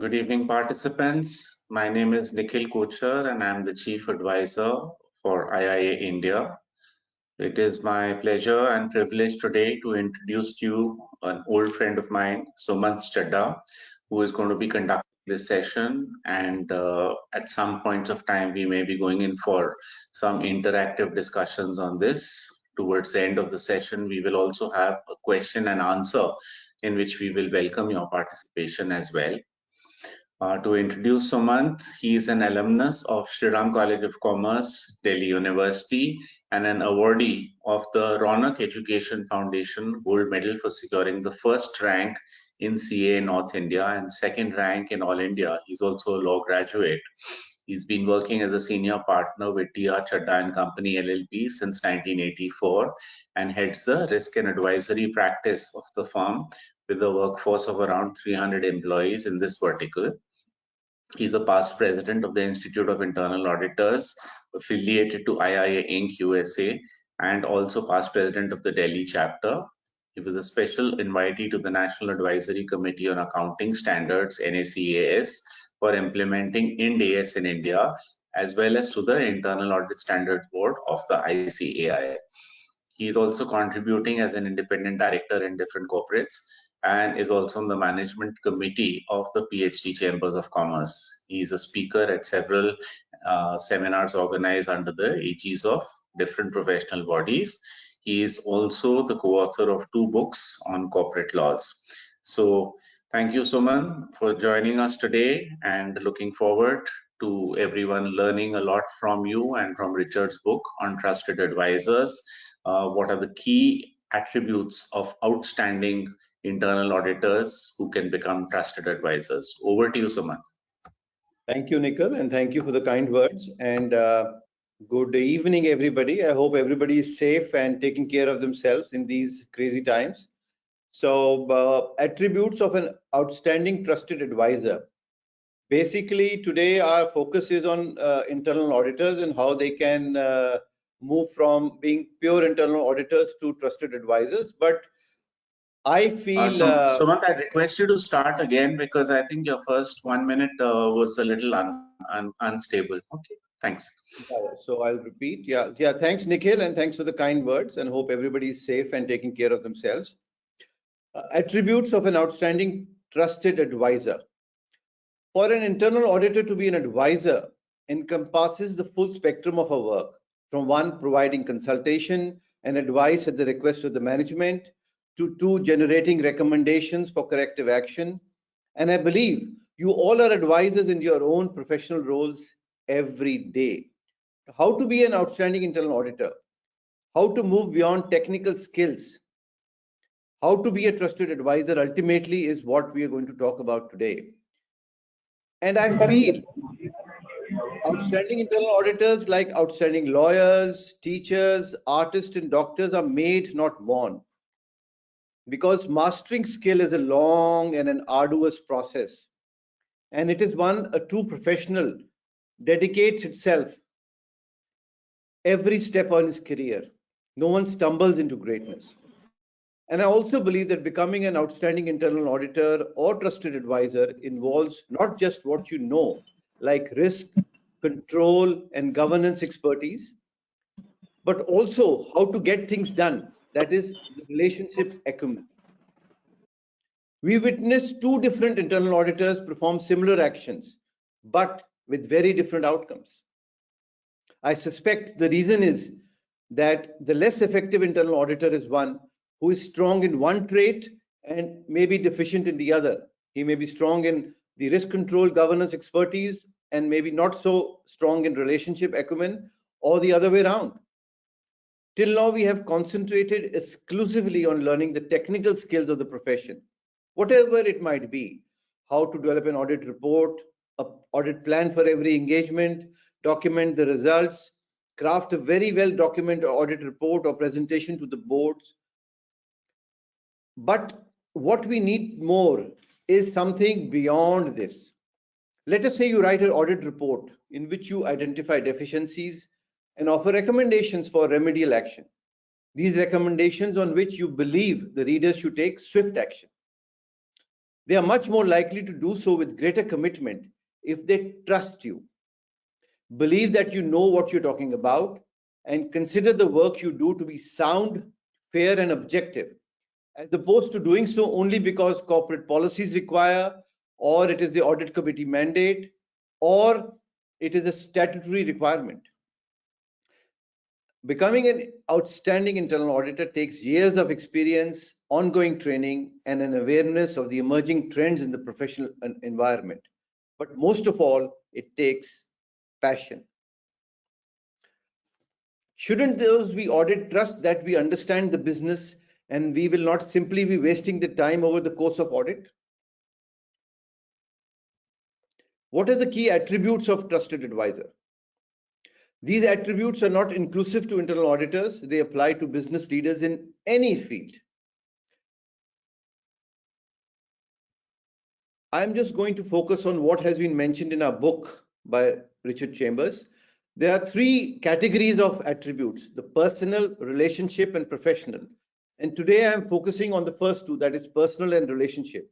Good evening, participants. My name is Nikhil Kochar and I'm the Chief Advisor for IIA India. It is my pleasure and privilege today to introduce to you an old friend of mine, Sumant Chadha, who is going to be conducting this session. And at some points of time, we may be going in for some interactive discussions on this. Towards the end of the session, we will also have a question and answer in which we will welcome your participation as well. To introduce Sumant, he is an alumnus of Shri Ram College of Commerce, Delhi University, and an awardee of the Ronak Education Foundation Gold Medal for securing the first rank in CA North India and second rank in All India. He's also a law graduate. He's been working as a senior partner with DR Chadha and Company LLP since 1984 and heads the risk and advisory practice of the firm with a workforce of around 300 employees in this vertical. He's a past president of the Institute of Internal Auditors, affiliated to IIA Inc. USA, and also past president of the Delhi chapter. He was a special invitee to the National Advisory Committee on Accounting Standards, NACAS, for implementing Ind AS in India, as well as to the Internal Audit Standards Board of the ICAI. He is also contributing as an independent director in different corporates and is also on the management committee of the PhD Chambers of Commerce. He is a speaker at several seminars organized under the aegis of different professional bodies. He is also the co-author of 2 books on corporate laws. So thank you, Suman, for joining us today, and looking forward to everyone learning a lot from you and from Richard's book on trusted advisors. What are the key attributes of outstanding internal auditors who can become trusted advisors? Over to you, Sumant. Thank you, Nikhil, and thank you for the kind words. And good evening, everybody. I hope everybody is safe and taking care of themselves in these crazy times. So, attributes of an outstanding trusted advisor. Basically, today our focus is on internal auditors and how they can move from being pure internal auditors to trusted advisors. But I feel Sumant, I request you to start again because I think your first 1 minute was a little unstable. Okay, thanks. So I'll repeat. Yeah. Thanks, Nikhil, and thanks for the kind words, and hope everybody is safe and taking care of themselves. Attributes of an outstanding trusted advisor. For an internal auditor to be an advisor encompasses the full spectrum of our work, from 1, providing consultation and advice at the request of the management, to 2, generating recommendations for corrective action. And I believe you all are advisors in your own professional roles every day. How to be an outstanding internal auditor, how to move beyond technical skills, how to be a trusted advisor ultimately is what we are going to talk about today. And I feel outstanding internal auditors, like outstanding lawyers, teachers, artists, and doctors, are made, not born. Because mastering skill is a long and an arduous process. And it is one a true professional dedicates itself every step on his career. No one stumbles into greatness. And I also believe that becoming an outstanding internal auditor or trusted advisor involves not just what you know, like risk, control, and governance expertise, but also how to get things done. That is the relationship acumen. We witnessed 2 different internal auditors perform similar actions, but with very different outcomes. I suspect the reason is that the less effective internal auditor is one who is strong in one trait and may be deficient in the other. He may be strong in the risk control governance expertise and maybe not so strong in relationship acumen, or the other way around. Till now, we have concentrated exclusively on learning the technical skills of the profession, whatever it might be: how to develop an audit report, an audit plan for every engagement, document the results, craft a very well documented audit report or presentation to the boards. But what we need more is something beyond this. Let us say you write an audit report in which you identify deficiencies and offer recommendations for remedial action. These recommendations on which you believe the readers should take swift action. They are much more likely to do so with greater commitment if they trust you, believe that you know what you're talking about, and consider the work you do to be sound, fair, and objective, as opposed to doing so only because corporate policies require, or it is the audit committee mandate, or it is a statutory requirement. Becoming an outstanding internal auditor takes years of experience, ongoing training, and an awareness of the emerging trends in the professional environment. But most of all, it takes passion. Shouldn't those we audit trust that we understand the business and we will not simply be wasting the time over the course of audit? What are the key attributes of trusted advisor? These attributes are not inclusive to internal auditors. They apply to business leaders in any field. I'm just going to focus on what has been mentioned in our book by Richard Chambers. There are three categories of attributes: the personal, relationship, and professional. And today I'm focusing on the first two, that is personal and relationship.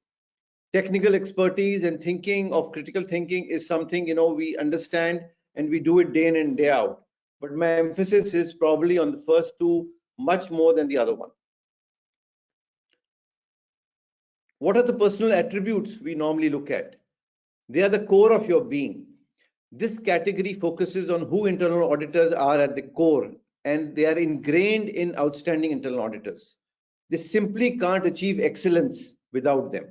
Technical expertise and thinking of critical thinking is something we understand and we do it day in and day out. But my emphasis is probably on the first two much more than the other one. What are the personal attributes we normally look at? They are the core of your being. This category focuses on who internal auditors are at the core, and they are ingrained in outstanding internal auditors. They simply can't achieve excellence without them.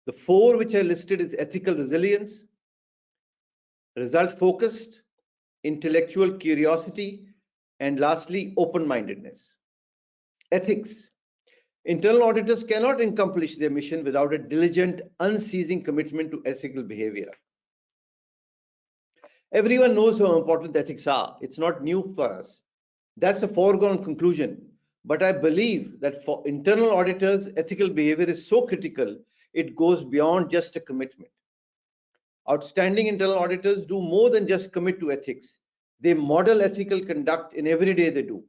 The four which are listed is ethical resilience, result focused, intellectual curiosity, and lastly, open-mindedness. Ethics. Internal auditors cannot accomplish their mission without a diligent, unceasing commitment to ethical behavior. Everyone knows how important ethics are. It's not new for us. That's a foregone conclusion. But I believe that for internal auditors, ethical behavior is so critical, it goes beyond just a commitment. Outstanding internal auditors do more than just commit to ethics. They model ethical conduct in every day they do.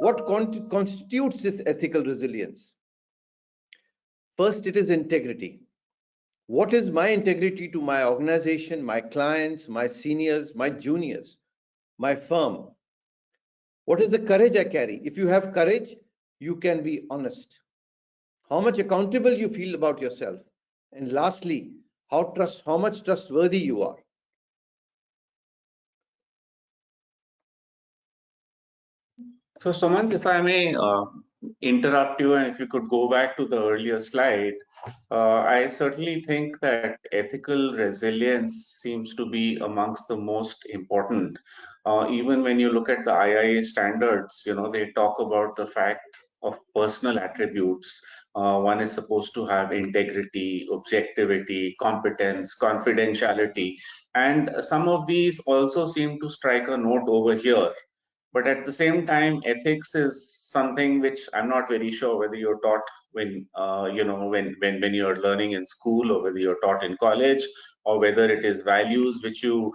What constitutes this ethical resilience? First, it is integrity. What is my integrity to my organization, my clients, my seniors, my juniors, my firm? What is the courage I carry? If you have courage, you can be honest. How much accountable you feel about yourself? And lastly, how much trustworthy you are. So, Sumant, if I may interrupt you, and if you could go back to the earlier slide, I certainly think that ethical resilience seems to be amongst the most important. Even when you look at the IIA standards, they talk about the fact of personal attributes. One is supposed to have integrity, objectivity, competence, confidentiality, and some of these also seem to strike a note over here. But at the same time, ethics is something which I'm not very sure whether you're taught when when you're learning in school, or whether you're taught in college, or whether it is values which you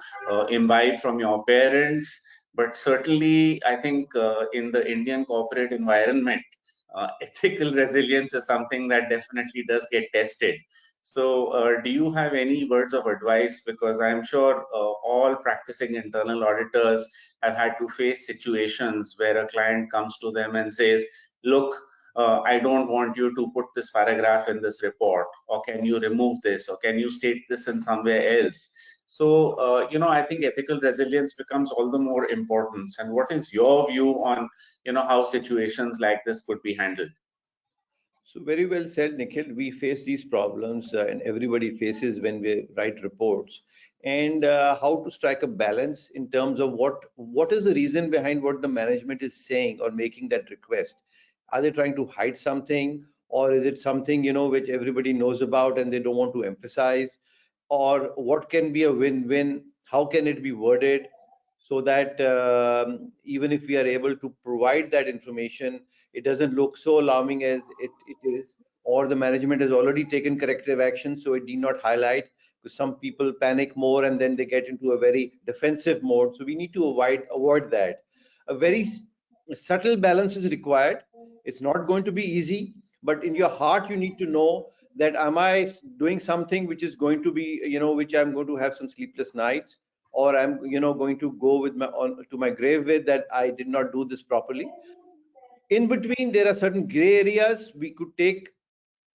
imbibe from your parents. But certainly I think in the Indian corporate environment, ethical resilience is something that definitely does get tested. So, do you have any words of advice? Because I'm sure all practicing internal auditors have had to face situations where a client comes to them and says, look, I don't want you to put this paragraph in this report, or can you remove this, or can you state this in somewhere else? So, I think ethical resilience becomes all the more important. And what is your view on, how situations like this could be handled? So very well said, Nikhil. We face these problems, and everybody faces when we write reports. And how to strike a balance in terms of what is the reason behind what the management is saying or making that request? Are they trying to hide something, or is it something which everybody knows about and they don't want to emphasize? Or what can be a win-win? How can it be worded so that even if we are able to provide that information, it doesn't look so alarming as it is, or the management has already taken corrective action, so it need not highlight, because some people panic more and then they get into a very defensive mode. So we need to avoid that. A very subtle balance is required. It's not going to be easy, but in your heart you need to know that am I doing something which is going to be, which I'm going to have some sleepless nights, or I'm, going to go with my to my grave with, that I did not do this properly. In between, there are certain gray areas. We could take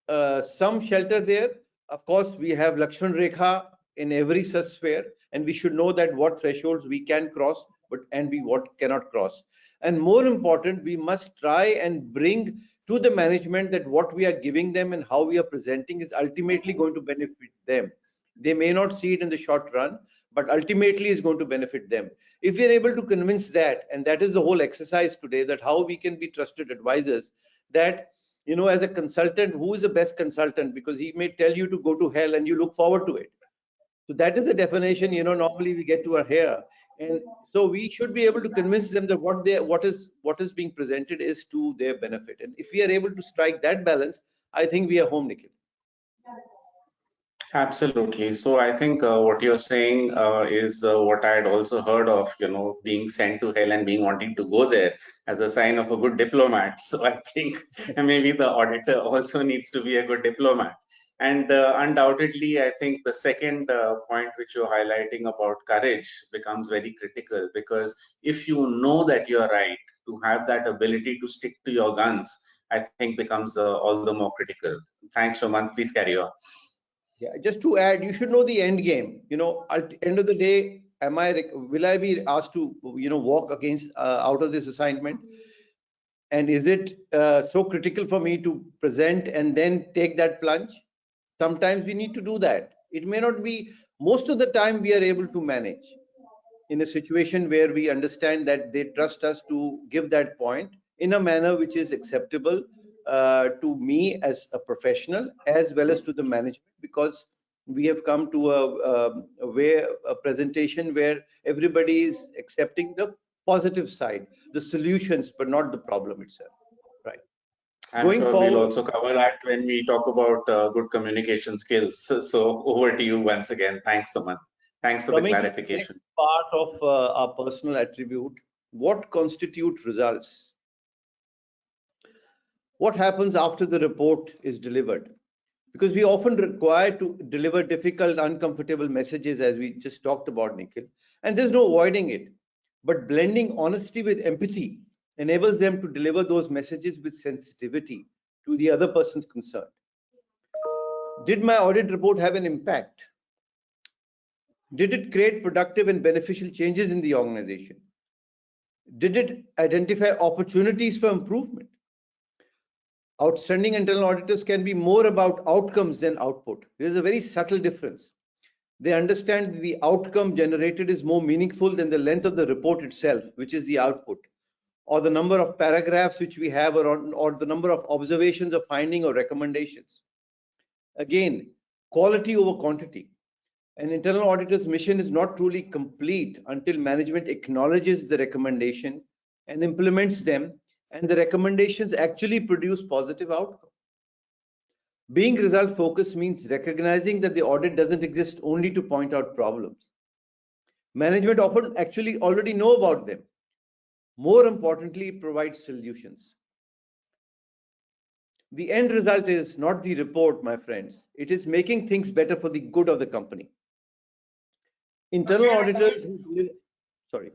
some shelter there. Of course, we have Lakshman Rekha in every such sphere, and we should know that what thresholds we can cross, but and we what cannot cross. And more important, we must try and bring to the management that what we are giving them and how we are presenting is ultimately going to benefit them. They may not see it in the short run, but ultimately is going to benefit them. If we are able to convince that, and that is the whole exercise today, that how we can be trusted advisors, that as a consultant, who is the best consultant? Because he may tell you to go to hell and you look forward to it. So that is the definition, normally we get to our hair. And so we should be able to convince them that what is being presented is to their benefit. And if we are able to strike that balance, I think we are home, Nikhil. Absolutely. So I think what you're saying is what I had also heard of, being sent to hell and being wanting to go there as a sign of a good diplomat. So I think maybe the auditor also needs to be a good diplomat. And undoubtedly, I think the second point which you're highlighting about courage becomes very critical, because if you know that you're right, to have that ability to stick to your guns, I think becomes all the more critical. Thanks, Sumant. Please carry on. Yeah, just to add, you should know the end game. At the end of the day, will I be asked to, walk against out of this assignment? And is it so critical for me to present and then take that plunge? Sometimes we need to do that. It may not be, most of the time we are able to manage in a situation where we understand that they trust us to give that point in a manner which is acceptable to me as a professional, as well as to the management, because we have come to a presentation where everybody is accepting the positive side, the solutions, but not the problem itself. Right. I'm Going sure we'll forward, also cover that when we talk about good communication skills. So over to you once again. Thanks, Sumant. Thanks for the coming to the next clarification. part of our personal attribute, what constitutes results? What happens after the report is delivered? Because we often require to deliver difficult, uncomfortable messages, as we just talked about, Nikhil, and there's no avoiding it. But blending honesty with empathy enables them to deliver those messages with sensitivity to the other person's concern. Did my audit report have an impact? Did it create productive and beneficial changes in the organization? Did it identify opportunities for improvement? Outstanding internal auditors can be more about outcomes than output. There's a very subtle difference. They understand the outcome generated is more meaningful than the length of the report itself, which is the output, or the number of paragraphs which we have, or the number of observations or finding or recommendations. Again, quality over quantity. An internal auditor's mission is not truly complete until management acknowledges the recommendation and implements them, and the recommendations actually produce positive outcomes. Being result focused means recognizing that the audit doesn't exist only to point out problems. Management often actually already know about them. More importantly, it provides solutions. The end result is not the report, my friends. It is making things better for the good of the company. Internal auditors who deliver, sorry,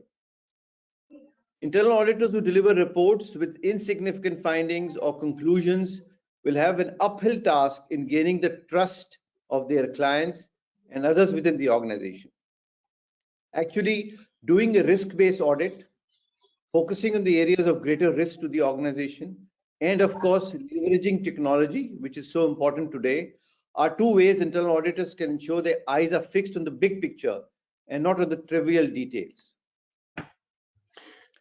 internal auditors who deliver reports with insignificant findings or conclusions will have an uphill task in gaining the trust of their clients and others within the organization. Actually, doing a risk-based audit, focusing on the areas of greater risk to the organization, and of course, leveraging technology, which is so important today, are two ways internal auditors can ensure their eyes are fixed on the big picture and not on the trivial details.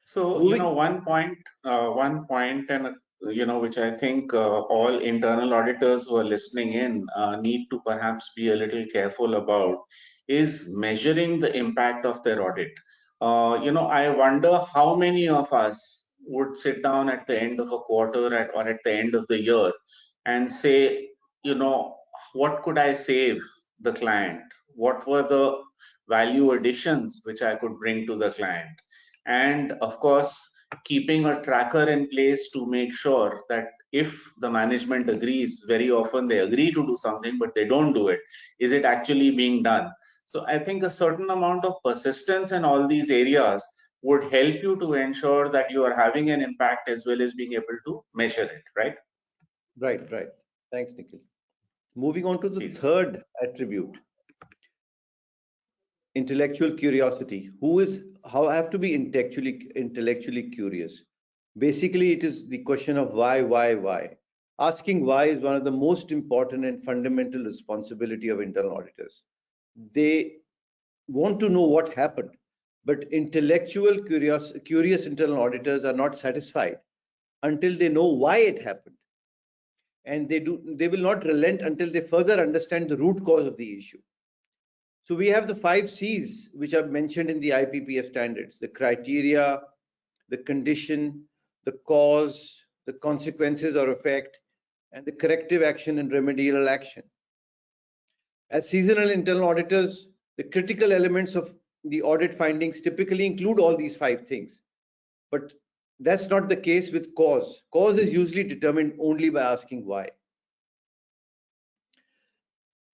So, Moving, one point, and which I think all internal auditors who are listening in need to perhaps be a little careful about is measuring the impact of their audit. I wonder how many of us would sit down at the end of a quarter or at the end of the year and say, what could I save the client? What were the value additions which I could bring to the client? And of course, keeping a tracker in place to make sure that if the management agrees, very often they agree to do something, but they don't do it. Is it actually being done? So I think a certain amount of persistence in all these areas would help you to ensure that you are having an impact as well as being able to measure it, right? Right, right. Thanks, Nikhil. Moving on to the Please. third attribute, intellectual curiosity. Who is how I have to be intellectually curious. Basically, it is the question of why. Asking why is one of the most important and fundamental responsibility of internal auditors. They want to know what happened, but curious internal auditors are not satisfied until they know why it happened, and they will not relent until they further understand the root cause of the issue. So we have the 5 C's which are mentioned in the IPPF standards: the criteria, the condition, the cause, the consequences or effect, and the corrective action and remedial action. As seasonal internal auditors, the critical elements of the audit findings typically include all these 5 things. But that's not the case with cause. Cause is usually determined only by asking why.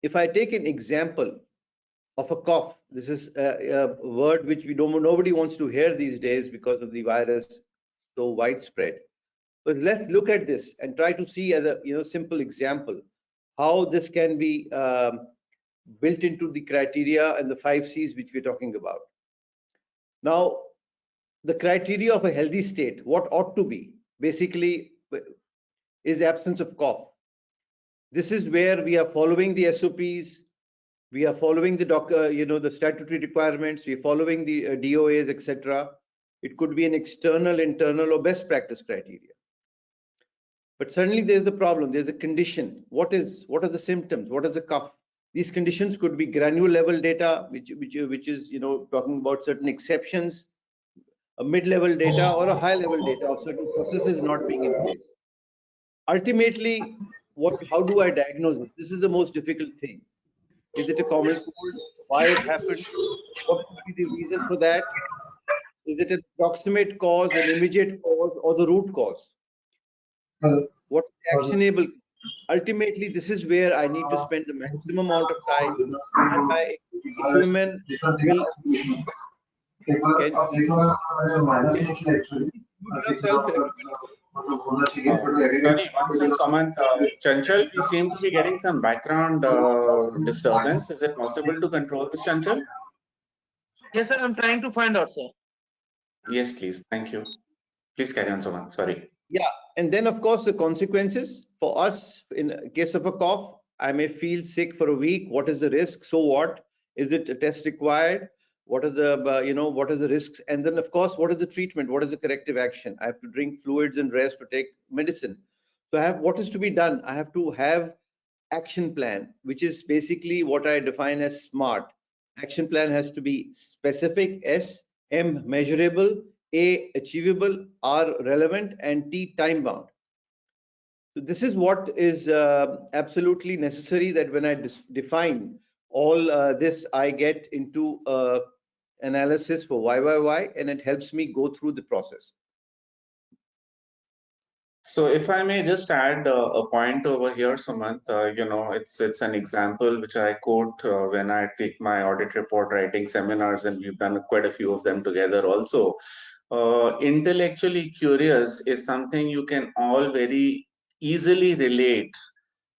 If I take an example of a cough, this is a word which nobody wants to hear these days because of the virus so widespread. But let's look at this and try to see as a simple example how this can be built into the criteria and the 5 C's which we're talking about. Now, the criteria of a healthy state, what ought to be, basically is absence of cough. This is where we are following the SOPs, we are following the the statutory requirements, we are following the DOAs, etc. It could be an external, internal, or best practice criteria. But suddenly there's a problem, there's a condition. What are the symptoms? What is a cough? These conditions could be granular level data, which is talking about certain exceptions, a mid-level data, or a high-level data of certain processes not being in place. Ultimately, how do I diagnose it? This is the most difficult thing. Is it a common cold? Why it happened? What could be the reason for that? Is it an approximate cause, an immediate cause, or the root cause? What is actionable? Ultimately, this is where I need to spend the maximum amount of time, and my equipment will. Can yourself, Sorry, one sec, Sumant. Chanchal, we seem to be getting some background disturbance. Is it possible to control this, Chanchal? Yes, sir. I'm trying to find out, sir. Yes, please. Thank you. Please carry on, Sumant. Sorry. Yeah, and then of course the consequences for us in case of a cough. I may feel sick for a week. What is the risk? So what? Is it a test required? What are the what are the risks? And then of course, what is the treatment? What is the corrective action? I have to drink fluids and rest to take medicine. So I have what is to be done? I have to have action plan, which is basically what I define as SMART. Action plan has to be specific, S, M, measurable, A, achievable, R, relevant, and T, time bound. So this is what is absolutely necessary, that when I define all this, I get into analysis for why, and it helps me go through the process. So if I may just add a point over here, Sumant, it's an example which I quote when I take my audit report writing seminars, and we've done quite a few of them together also. Intellectually curious is something you can all very easily relate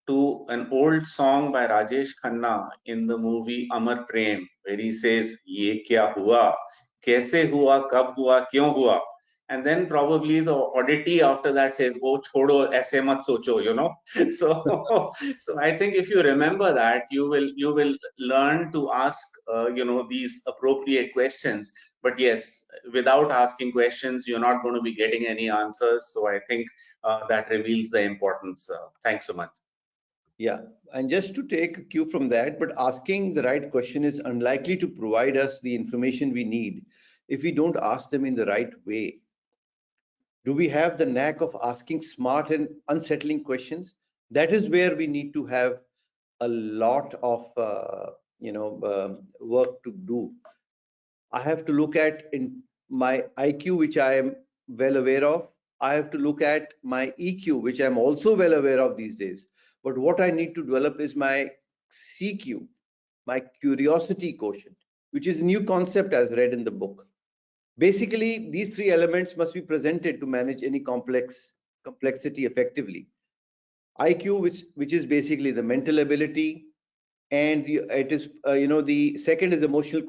to an old song by Rajesh Khanna in the movie Amar Prem, where he says, "Ye kya hua? Kaise hua? Kab hua? Kyun hua?" And then probably the oddity after that says, "Oh, chodo, aise mat socho," So, so I think if you remember that, you will learn to ask, these appropriate questions. But yes, without asking questions, you're not going to be getting any answers. So I think that reveals the importance. Thanks so much. Yeah, and just to take a cue from that, but asking the right question is unlikely to provide us the information we need if we don't ask them in the right way. Do we have the knack of asking smart and unsettling questions? That is where we need to have a lot of work to do. I have to look at in my IQ, which I am well aware of. I have to look at my EQ, which I'm also well aware of these days. But what I need to develop is my CQ, my curiosity quotient, which is a new concept as read in the book. Basically, these three elements must be presented to manage any complexity effectively. IQ, which is basically the mental ability, and the second is emotional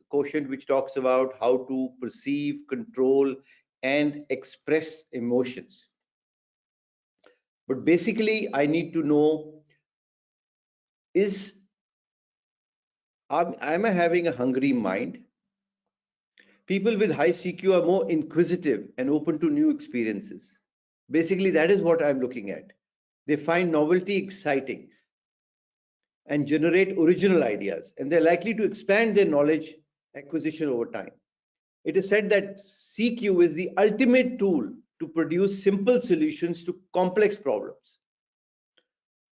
quotient, which talks about how to perceive, control, and express emotions. But basically, I need to know, am I having a hungry mind? People with high CQ are more inquisitive and open to new experiences. Basically, that is what I'm looking at. They find novelty exciting and generate original ideas, and they're likely to expand their knowledge acquisition over time. It is said that CQ is the ultimate tool to produce simple solutions to complex problems.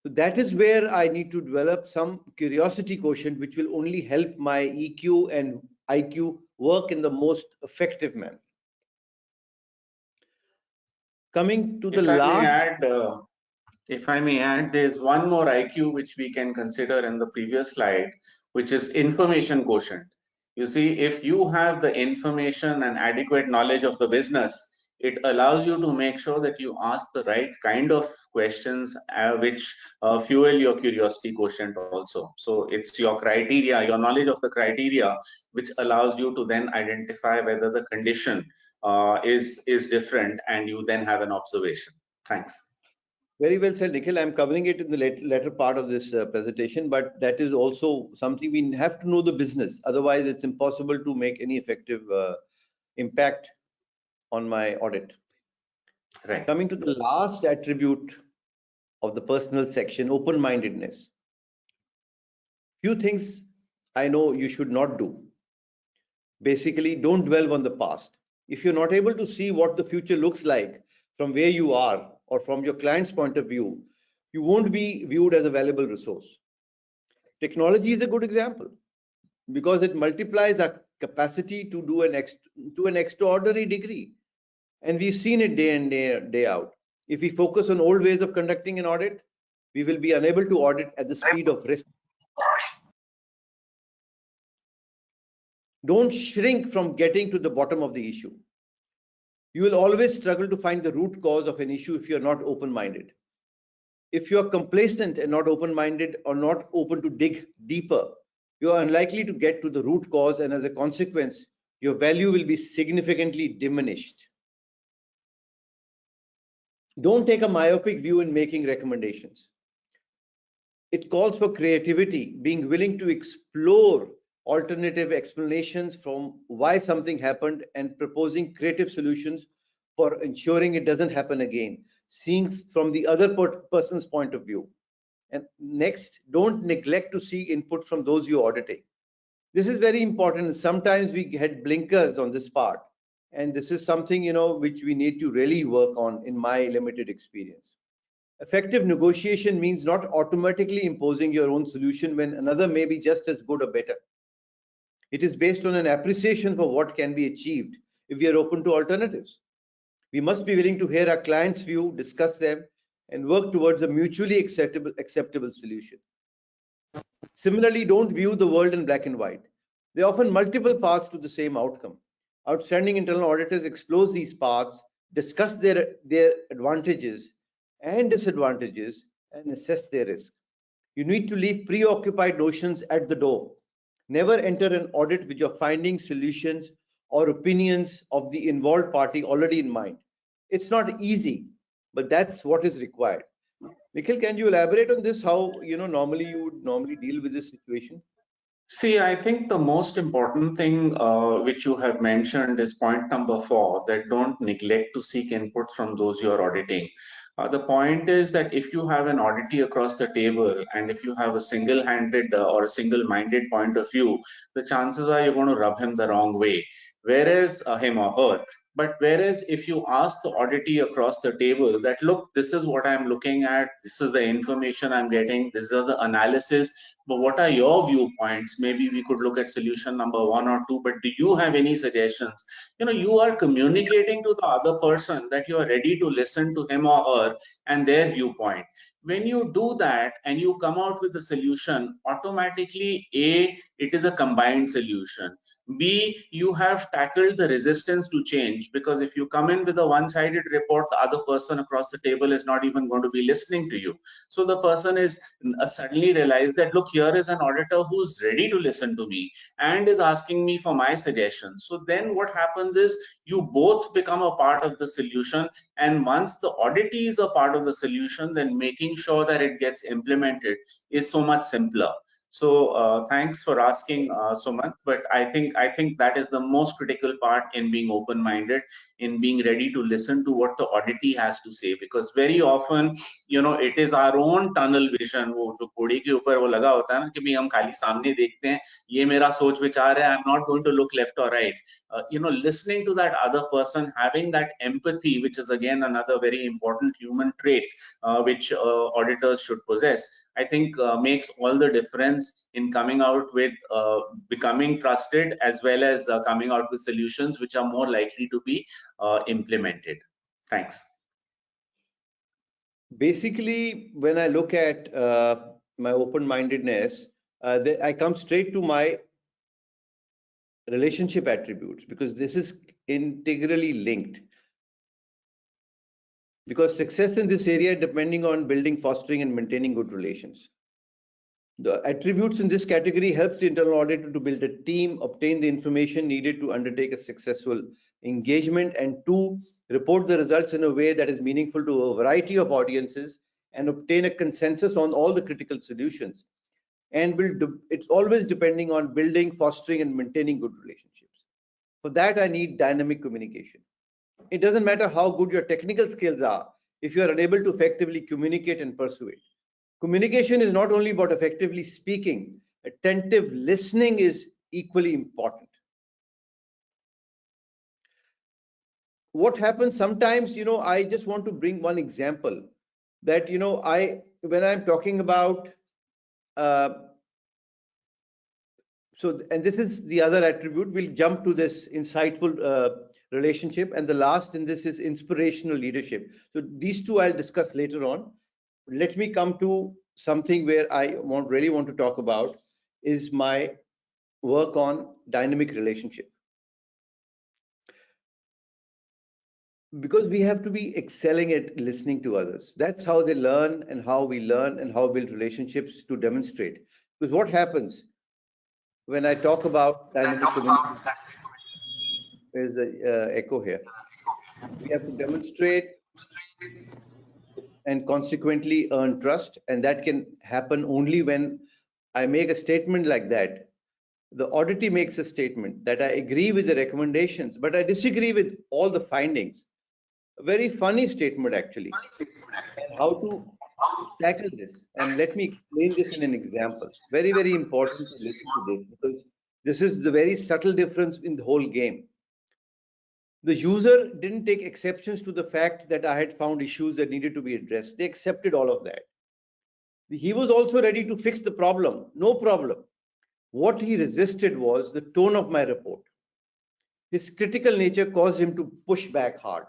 So that is where I need to develop some curiosity quotient, which will only help my EQ and IQ work in the most effective manner. Coming to the last. If I may add, there's one more IQ which we can consider in the previous slide, which is information quotient. You see, if you have the information and adequate knowledge of the business, it allows you to make sure that you ask the right kind of questions which fuel your curiosity quotient also. So it's your criteria, your knowledge of the criteria, which allows you to then identify whether the condition is different, and you then have an observation. Thanks. Very well said, Nikhil. I'm covering it in the later part of this presentation, but that is also something we have to know the business. Otherwise, it's impossible to make any effective impact on my audit. Right. Coming to the last attribute of the personal section, open-mindedness. Few things I know you should not do. Basically, don't dwell on the past. If you're not able to see what the future looks like from where you are or from your client's point of view, you won't be viewed as a valuable resource. Technology is a good example because it multiplies our capacity to do an extraordinary degree. And we've seen it day in, day out. If we focus on old ways of conducting an audit, we will be unable to audit at the speed of risk. Don't shrink from getting to the bottom of the issue. You will always struggle to find the root cause of an issue if you're not open-minded. If you're complacent and not open-minded or not open to dig deeper, you are unlikely to get to the root cause, and as a consequence, your value will be significantly diminished. Don't take a myopic view in making recommendations. It calls for creativity, being willing to explore alternative explanations from why something happened and proposing creative solutions for ensuring it doesn't happen again, seeing from the other person's point of view. And next, don't neglect to seek input from those you're auditing. This is very important. Sometimes we get blinkers on this part, and this is something which we need to really work on in my limited experience. Effective negotiation means not automatically imposing your own solution when another may be just as good or better. It is based on an appreciation for what can be achieved if we are open to alternatives. We must be willing to hear our client's view, discuss them, and work towards a mutually acceptable solution. Similarly, don't view the world in black and white. There are often multiple paths to the same outcome. Outstanding internal auditors explore these paths, discuss their advantages and disadvantages, and assess their risk. You need to leave preoccupied notions at the door. Never enter an audit with your findings, solutions, or opinions of the involved party already in mind. It's not easy, but that's what is required. Nikhil, can you elaborate on this? How normally you would deal with this situation? See, I think the most important thing which you have mentioned is point number 4, that don't neglect to seek input from those you are auditing. The point is that if you have an auditee across the table, and if you have a single-handed or a single-minded point of view, the chances are you're going to rub him the wrong way, whereas him or her. But whereas if you ask the auditee across the table that, look, this is what I'm looking at, this is the information I'm getting, this is the analysis, but what are your viewpoints? Maybe we could look at solution number 1 or 2, but do you have any suggestions? You are communicating to the other person that you are ready to listen to him or her and their viewpoint. When you do that and you come out with a solution, automatically, A, it is a combined solution. B, you have tackled the resistance to change, because if you come in with a one-sided report, the other person across the table is not even going to be listening to you. So the person is suddenly realized that, look, here is an auditor who's ready to listen to me and is asking me for my suggestions. So then what happens is you both become a part of the solution. And once the auditee is a part of the solution, then making sure that it gets implemented is so much simpler. So thanks for asking, Sumant. But I think that is the most critical part in being open-minded, in being ready to listen to what the auditee has to say. Because very often, it is our own tunnel vision. वो जो घोड़े के ऊपर वो लगा होता है ना कि भाई हम खाली सामने देखते हैं, ये मेरा सोच विचार है. I'm not going to look left or right. Listening to that other person, having that empathy, which is again another very important human trait, which auditors should possess, I think makes all the difference in coming out with becoming trusted, as well as coming out with solutions which are more likely to be implemented. Thanks. Basically, when I look at my open-mindedness, I come straight to my relationship attributes, because this is integrally linked. Because success in this area depending on building, fostering, and maintaining good relations. The attributes in this category helps the internal auditor to build a team, obtain the information needed to undertake a successful engagement, and 2, report the results in a way that is meaningful to a variety of audiences and obtain a consensus on all the critical solutions. And it's always depending on building, fostering, and maintaining good relationships. For that, I need dynamic communication. It doesn't matter how good your technical skills are if you are unable to effectively communicate and persuade. Communication is not only about effectively speaking, attentive listening is equally important. What happens sometimes, I just want to bring one example that, when I'm talking about, and this is the other attribute, we'll jump to this insightful relationship, and the last in this is inspirational leadership. So these two I'll discuss later on. Let me come to something where I really want to talk about is my work on dynamic relationship. Because we have to be excelling at listening to others. That's how they learn, and how we learn, and how we build relationships to demonstrate. Because what happens when I talk about dynamic communication, there's an echo here. We have to demonstrate and consequently earn trust, and that can happen only when I make a statement like that. The auditee makes a statement that I agree with the recommendations, but I disagree with all the findings. A very funny statement, actually. And how to tackle this? And let me explain this in an example. Very, very important to listen to this, because this is the very subtle difference in the whole game. The user didn't take exceptions to the fact that I had found issues that needed to be addressed. They accepted all of that. He was also ready to fix the problem, no problem. What he resisted was the tone of my report. His critical nature caused him to push back hard.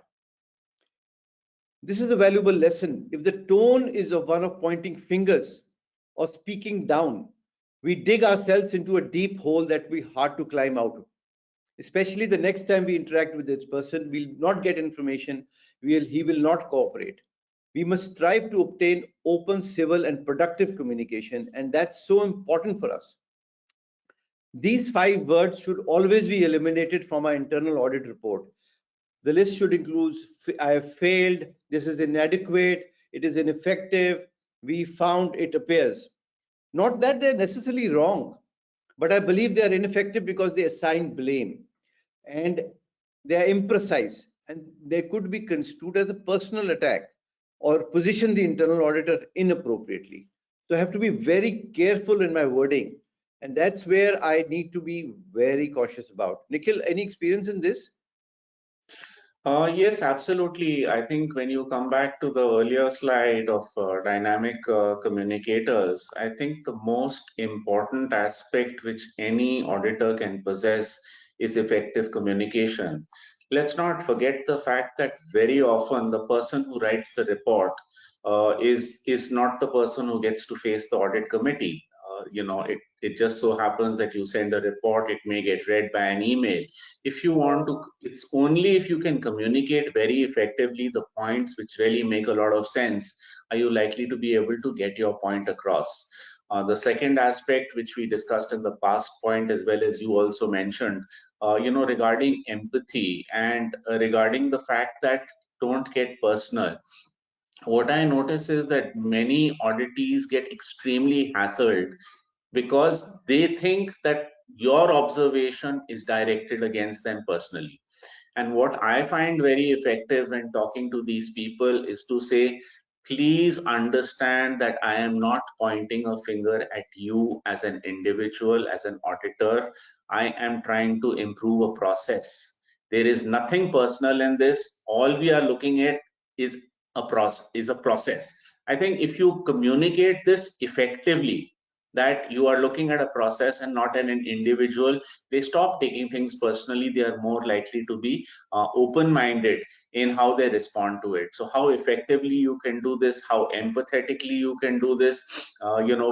This is a valuable lesson. If the tone is of one of pointing fingers or speaking down, we dig ourselves into a deep hole that will be hard to climb out of. Especially the next time we interact with this person, we'll not get information, he will not cooperate. We must strive to obtain open, civil, and productive communication, and that's so important for us. These 5 words should always be eliminated from our internal audit report. The list should include, I have failed, this is inadequate, it is ineffective, we found, it appears. Not that they're necessarily wrong, but I believe they are ineffective because they assign blame, and they are imprecise, and they could be construed as a personal attack or position the internal auditor inappropriately. So I have to be very careful in my wording, and that's where I need to be very cautious about. Nikhil, any experience in this? Yes, absolutely. I think when you come back to the earlier slide of dynamic communicators, I think the most important aspect which any auditor can possess is effective communication. Let's not forget the fact that very often the person who writes the report is not the person who gets to face the audit committee. It just so happens that you send a report, it may get read by an email. If you want to, it's only if you can communicate very effectively the points which really make a lot of sense are you likely to be able to get your point across. The second aspect which we discussed in the past point, as well as you also mentioned, regarding empathy and regarding the fact that don't get personal. What I notice is that many auditees get extremely hassled because they think that your observation is directed against them personally. And what I find very effective when talking to these people is to say, please understand that I am not pointing a finger at you as an individual, as an auditor. I am trying to improve a process. There is nothing personal in this. All we are looking at is a process. I think if you communicate this effectively, that you are looking at a process and not an individual, they stop taking things personally. They are more likely to be open-minded in how they respond to it. So how effectively you can do this, how empathetically you can do this,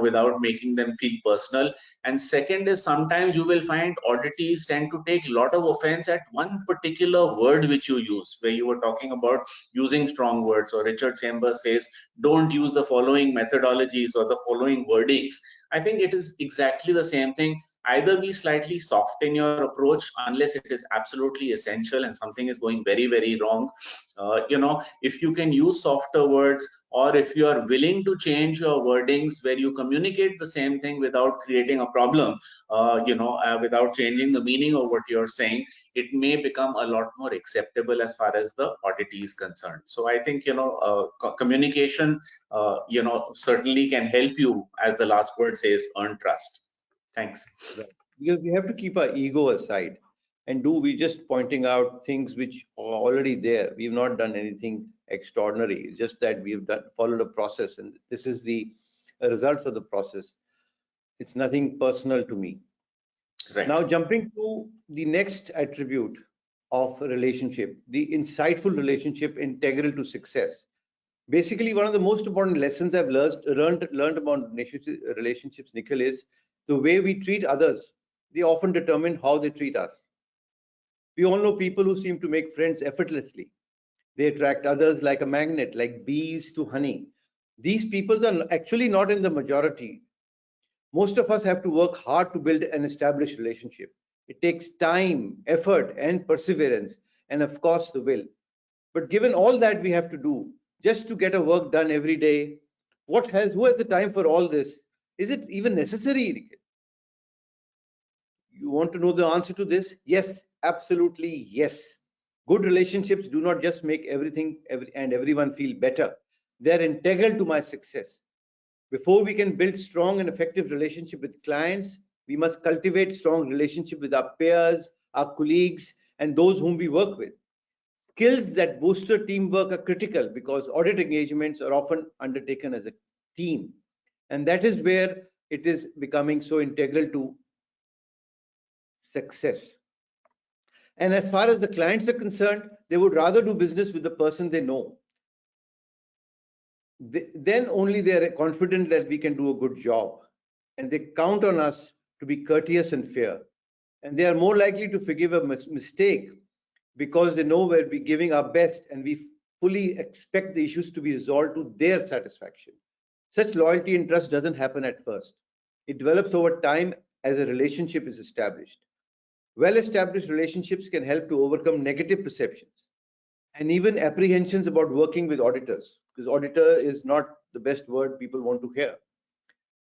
without making them feel personal. And second is, sometimes you will find auditees tend to take a lot of offense at one particular word which you use, where you were talking about using strong words, or Richard Chambers says, don't use the following methodologies or the following wordings. I think it is exactly the same thing. Either be slightly soft in your approach, unless it is absolutely essential and something is going very, very wrong. If you can use softer words, or if you are willing to change your wordings where you communicate the same thing without creating a problem, without changing the meaning of what you're saying, it may become a lot more acceptable as far as the auditee is concerned. So I think, communication, certainly can help you, as the last word says, earn trust. Thanks. Right. Because we have to keep our ego aside and we just pointing out things which are already there. We've not done anything extraordinary. It's just that we've followed a process, and this is the results of the process. It's nothing personal to me. Right. Now, jumping to the next attribute of a relationship, the insightful relationship integral to success. Basically, one of the most important lessons I've learned about relationships, Nikhil, is the way we treat others. They often determine how they treat us. We all know people who seem to make friends effortlessly. They attract others like a magnet, like bees to honey. These people are actually not in the majority. Most of us have to work hard to build an established relationship. It takes time, effort, and perseverance, and of course, the will. But given all that we have to do just to get our work done every day, who has the time for all this? Is it even necessary? You want to know the answer to this? Yes, absolutely yes. Good relationships do not just make and everyone feel better. They're integral to my success. Before we can build strong and effective relationship with clients, we must cultivate strong relationship with our peers, our colleagues, and those whom we work with. Skills that booster teamwork are critical because audit engagements are often undertaken as a team. And that is where it is becoming so integral to success. And as far as the clients are concerned, they would rather do business with the person they know. Then only they are confident that we can do a good job. And they count on us to be courteous and fair. And they are more likely to forgive a mistake because they know we'll be giving our best and we fully expect the issues to be resolved to their satisfaction. Such loyalty and trust doesn't happen at first. It develops over time as a relationship is established. Well-established relationships can help to overcome negative perceptions and even apprehensions about working with auditors, because auditor is not the best word people want to hear.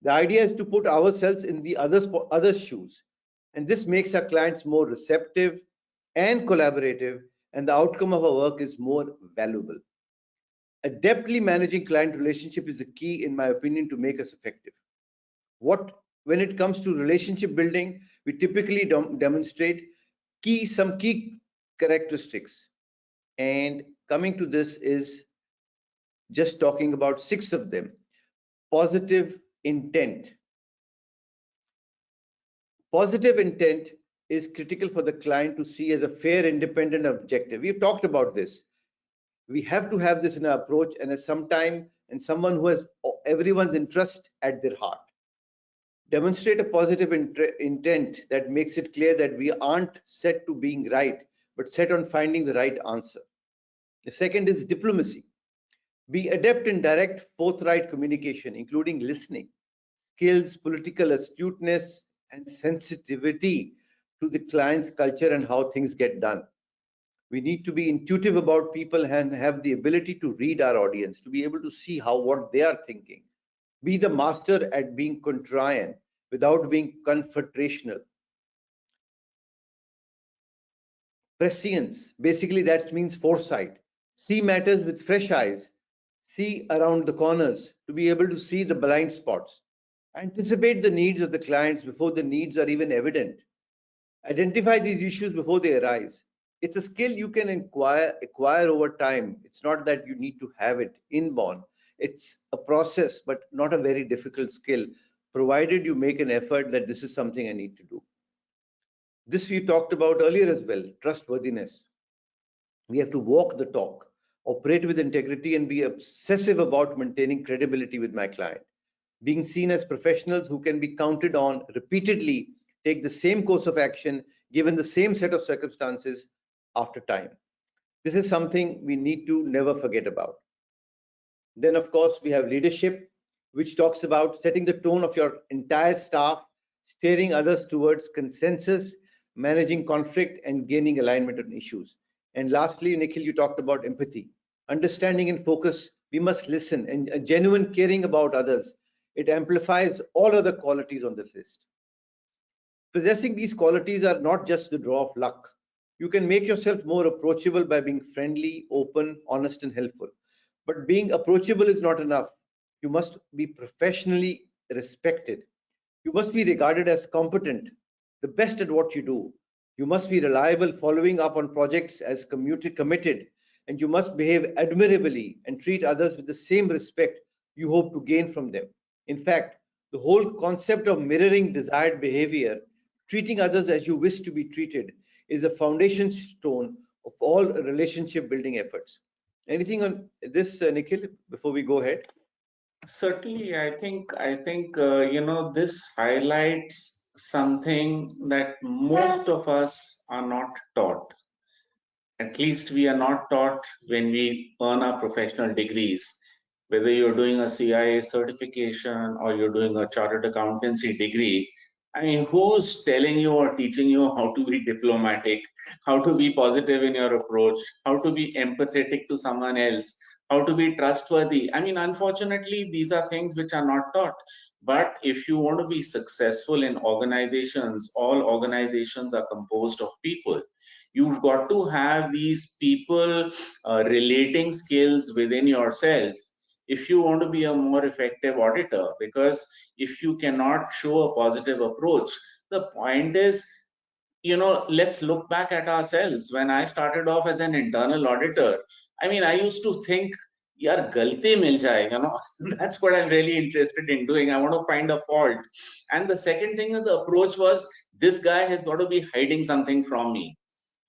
The idea is to put ourselves in the others' shoes, and this makes our clients more receptive and collaborative, and the outcome of our work is more valuable. Adeptly managing client relationship is the key, in my opinion, to make us effective. When it comes to relationship building, we typically demonstrate some key characteristics. And coming to this is just talking about 6 of them. Positive intent. Positive intent is critical for the client to see as a fair, independent objective. We've talked about this. We have to have this in our approach and as someone who has everyone's interest at their heart. Demonstrate a positive intent that makes it clear that we aren't set to being right, but set on finding the right answer. The second is diplomacy. Be adept in direct, forthright communication, including listening, skills, political astuteness, and sensitivity to the client's culture and how things get done. We need to be intuitive about people and have the ability to read our audience, to be able to see what they are thinking. Be the master at being contrarian without being confrontational. Prescience, basically that means foresight. See matters with fresh eyes. See around the corners to be able to see the blind spots. Anticipate the needs of the clients before the needs are even evident. Identify these issues before they arise. It's a skill you can acquire over time. It's not that you need to have it inborn. It's a process, but not a very difficult skill, provided you make an effort that this is something I need to do. This we talked about earlier as well, trustworthiness. We have to walk the talk, operate with integrity, and be obsessive about maintaining credibility with my client. Being seen as professionals who can be counted on repeatedly, take the same course of action given the same set of circumstances after time. This is something we need to never forget about. Then, of course, we have leadership, which talks about setting the tone of your entire staff, steering others towards consensus, managing conflict, and gaining alignment on issues. And lastly, Nikhil, you talked about empathy, understanding and focus. We must listen and a genuine caring about others. It amplifies all other qualities on the list. Possessing these qualities are not just the draw of luck. You can make yourself more approachable by being friendly, open, honest, and helpful. But being approachable is not enough. You must be professionally respected. You must be regarded as competent, the best at what you do. You must be reliable, following up on projects as committed, and you must behave admirably and treat others with the same respect you hope to gain from them. In fact, the whole concept of mirroring desired behavior, treating others as you wish to be treated, is the foundation stone of all relationship building efforts. Anything on this, Nikhil, before we go ahead? Certainly, I think this highlights something that most of us are not taught. At least we are not taught when we earn our professional degrees, whether you're doing a CIA certification or you're doing a chartered accountancy degree. I mean, who's telling you or teaching you how to be diplomatic, how to be positive in your approach, how to be empathetic to someone else, how to be trustworthy? I mean, unfortunately, these are things which are not taught. But if you want to be successful in organizations, all organizations are composed of people. You've got to have these people relating skills within yourself if you want to be a more effective auditor, because if you cannot show a positive approach, the point is, let's look back at ourselves. When I started off as an internal auditor, I mean, I used to think, yaar, galte mil jayega, that's what I'm really interested in doing. I want to find a fault. And the second thing is, the approach was, this guy has got to be hiding something from me.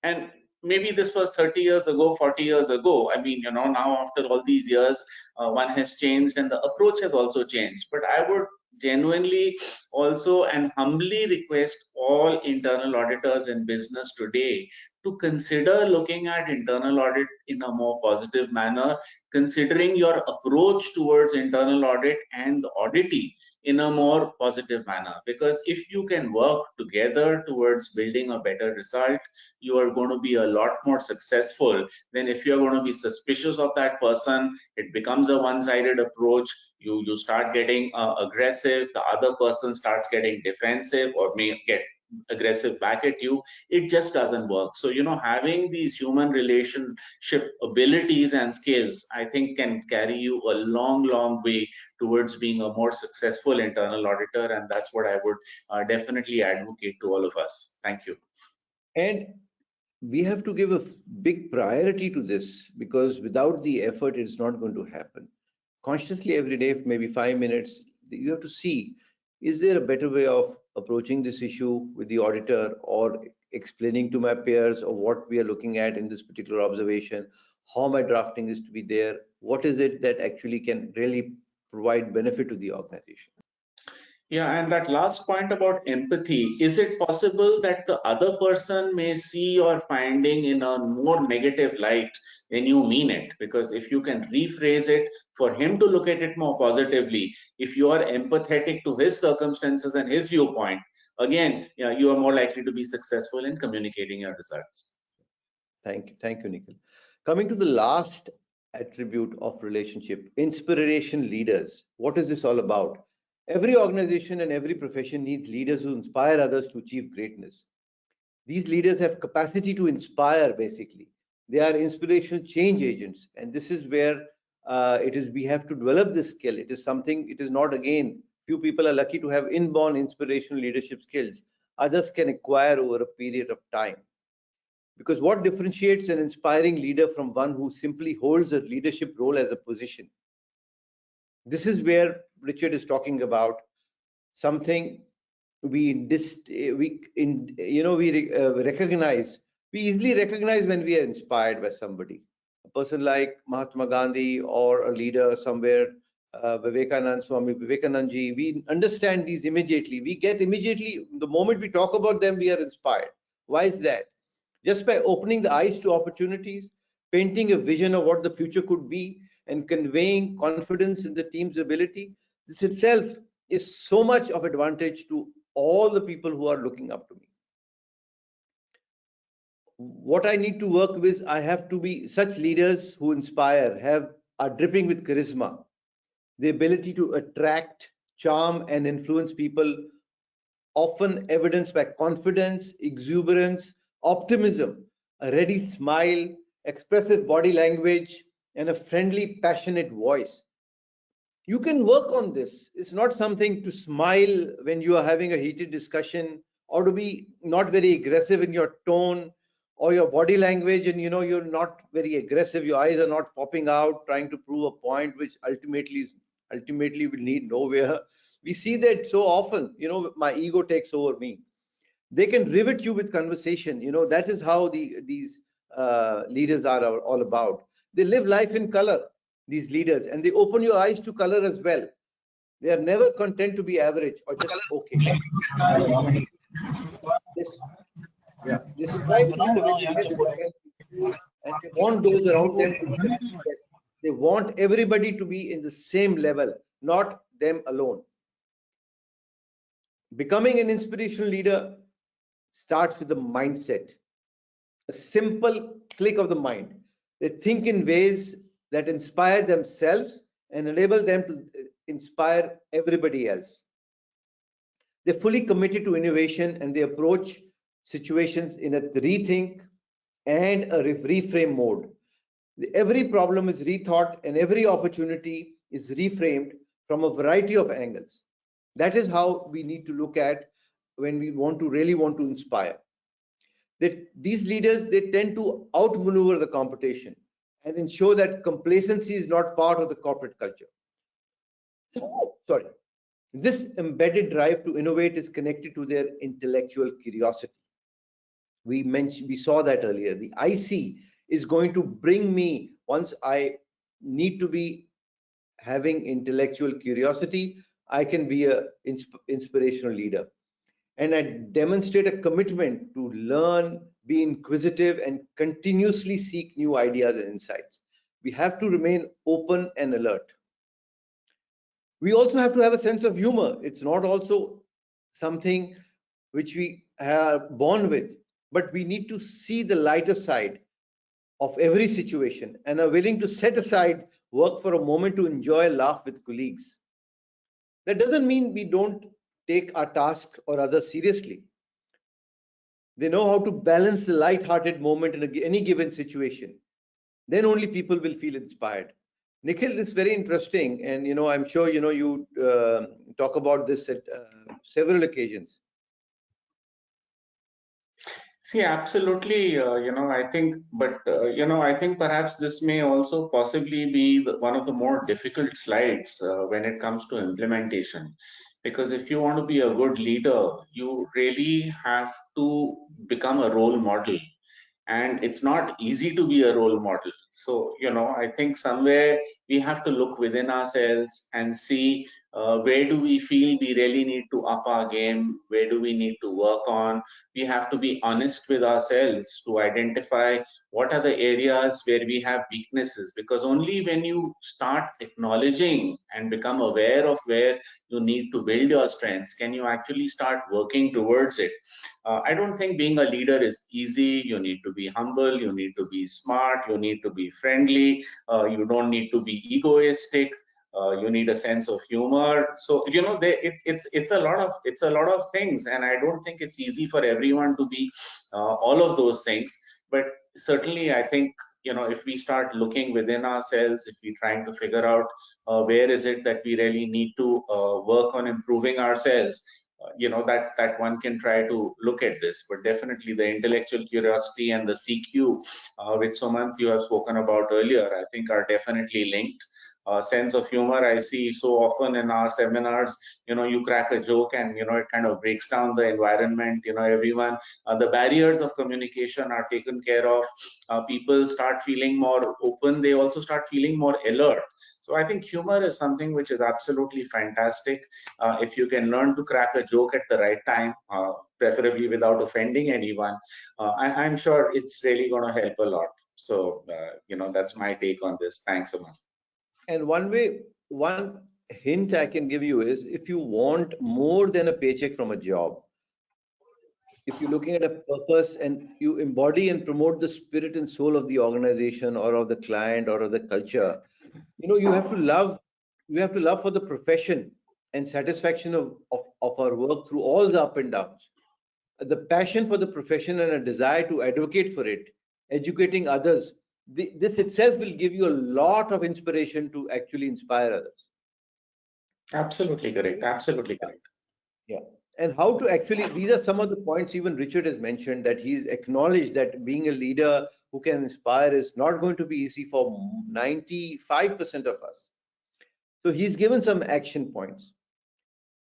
And maybe this was 30 years ago, 40 years ago. I mean, now after all these years, one has changed and the approach has also changed. But I would genuinely also and humbly request all internal auditors in business today to consider looking at internal audit in a more positive manner, considering your approach towards internal audit and the auditee in a more positive manner. Because if you can work together towards building a better result, you are going to be a lot more successful than if you're going to be suspicious of that person. It becomes a one-sided approach. You start getting aggressive, the other person starts getting defensive or may get aggressive back at you. It just doesn't work. So having these human relationship abilities and skills, I think, can carry you a long way towards being a more successful internal auditor, and that's what I would definitely advocate to all of us. Thank you. And we have to give a big priority to this, because without the effort, it's not going to happen. Consciously every day, maybe 5 minutes, you have to see, is there a better way of approaching this issue with the auditor, or explaining to my peers or what we are looking at in this particular observation? How my drafting is to be there? What is it that actually can really provide benefit to the organization? Yeah, and that last point about empathy, is it possible that the other person may see your finding in a more negative light than you mean it? Because if you can rephrase it for him to look at it more positively, if you are empathetic to his circumstances and his viewpoint, again, yeah, you are more likely to be successful in communicating your results. Thank you, Nikhil. Coming to the last attribute of relationship, inspiration leaders. What is this all about? Every organization and every profession needs leaders who inspire others to achieve greatness. These leaders have capacity to inspire, basically. They are inspirational change agents, and this is where we have to develop this skill. It is something, it is not, again, few people are lucky to have inborn inspirational leadership skills. Others can acquire over a period of time. Because what differentiates an inspiring leader from one who simply holds a leadership role as a position? This is where Richard is talking about something recognize. We easily recognize when we are inspired by somebody. A person like Mahatma Gandhi, or a leader somewhere, Swami Vivekanand ji. We understand these immediately. We get immediately, the moment we talk about them, we are inspired. Why is that? Just by opening the eyes to opportunities, painting a vision of what the future could be, and conveying confidence in the team's ability, this itself is so much of advantage to all the people who are looking up to me. What I need to work with, I have to be such leaders who inspire, are dripping with charisma, the ability to attract, charm, and influence people, often evidenced by confidence, exuberance, optimism, a ready smile, expressive body language, and a friendly, passionate voice. You can work on this. It's not something to smile when you are having a heated discussion, or to be not very aggressive in your tone or your body language, and you're not very aggressive, your eyes are not popping out trying to prove a point which ultimately will lead nowhere. We see that so often. My ego takes over me. They can rivet you with conversation. That is how these leaders are all about. They live life in color, these leaders, and they open your eyes to color as well. They are never content to be average or just okay. They strive to be the very best they can be, and they want those around them to be the very best. They want everybody to be in the same level, not them alone. Becoming an inspirational leader starts with the mindset, a simple click of the mind. They think in ways that inspire themselves and enable them to inspire everybody else. They're fully committed to innovation, and they approach situations in a rethink and a reframe mode. Every problem is rethought, and every opportunity is reframed from a variety of angles. That is how we need to look at when we really want to inspire. These leaders, they tend to outmaneuver the competition and ensure that complacency is not part of the corporate culture. Sorry. This embedded drive to innovate is connected to their intellectual curiosity. We saw that earlier. The IC is going to bring me, once I need to be having intellectual curiosity, I can be a inspirational leader. And I demonstrate a commitment to learn, be inquisitive, and continuously seek new ideas and insights. We have to remain open and alert. We also have to have a sense of humor. It's not also something which we are born with, but we need to see the lighter side of every situation and are willing to set aside work for a moment to enjoy a laugh with colleagues. That doesn't mean we don't take our task or others seriously. They know how to balance the light-hearted moment in any given situation. Then only people will feel inspired. Nikhil, this is very interesting, and I'm sure you talk about this at several occasions. See, absolutely, I think perhaps this may also possibly be one of the more difficult slides when it comes to implementation. Because if you want to be a good leader, you really have to become a role model, and it's not easy to be a role model. So I think somewhere we have to look within ourselves and see where do we feel we really need to up our game, where do we need to work on. We have to be honest with ourselves to identify what are the areas where we have weaknesses, because only when you start acknowledging and become aware of where you need to build your strengths can you actually start working towards it. I don't think being a leader is easy. You need to be humble, you need to be smart, you need to be friendly, you don't need to be egoistic. You need a sense of humor. So it's a lot of things, and I don't think it's easy for everyone to be all of those things. But certainly, I think if we start looking within ourselves, if we're trying to figure out where is it that we really need to work on improving ourselves, that one can try to look at this. But definitely the intellectual curiosity and the CQ, which Sumant you have spoken about earlier, I think are definitely linked. Sense of humor, I see so often in our seminars, you crack a joke and it kind of breaks down the environment. Everyone, the barriers of communication are taken care of. People start feeling more open, they also start feeling more alert. So I think humor is something which is absolutely fantastic. If you can learn to crack a joke at the right time, preferably without offending anyone, I'm sure it's really going to help a lot. So, that's my take on this. Thanks so much. And one hint I can give you is if you want more than a paycheck from a job, if you're looking at a purpose and you embody and promote the spirit and soul of the organization or of the client or of the culture, you have to love for the profession and satisfaction of our work through all the up and downs. The passion for the profession and a desire to advocate for it, educating others, this itself will give you a lot of inspiration to actually inspire others. Absolutely correct. Absolutely correct. Yeah. And how to actually, these are some of the points even Richard has mentioned, that he's acknowledged that being a leader who can inspire is not going to be easy for 95% of us. So he's given some action points,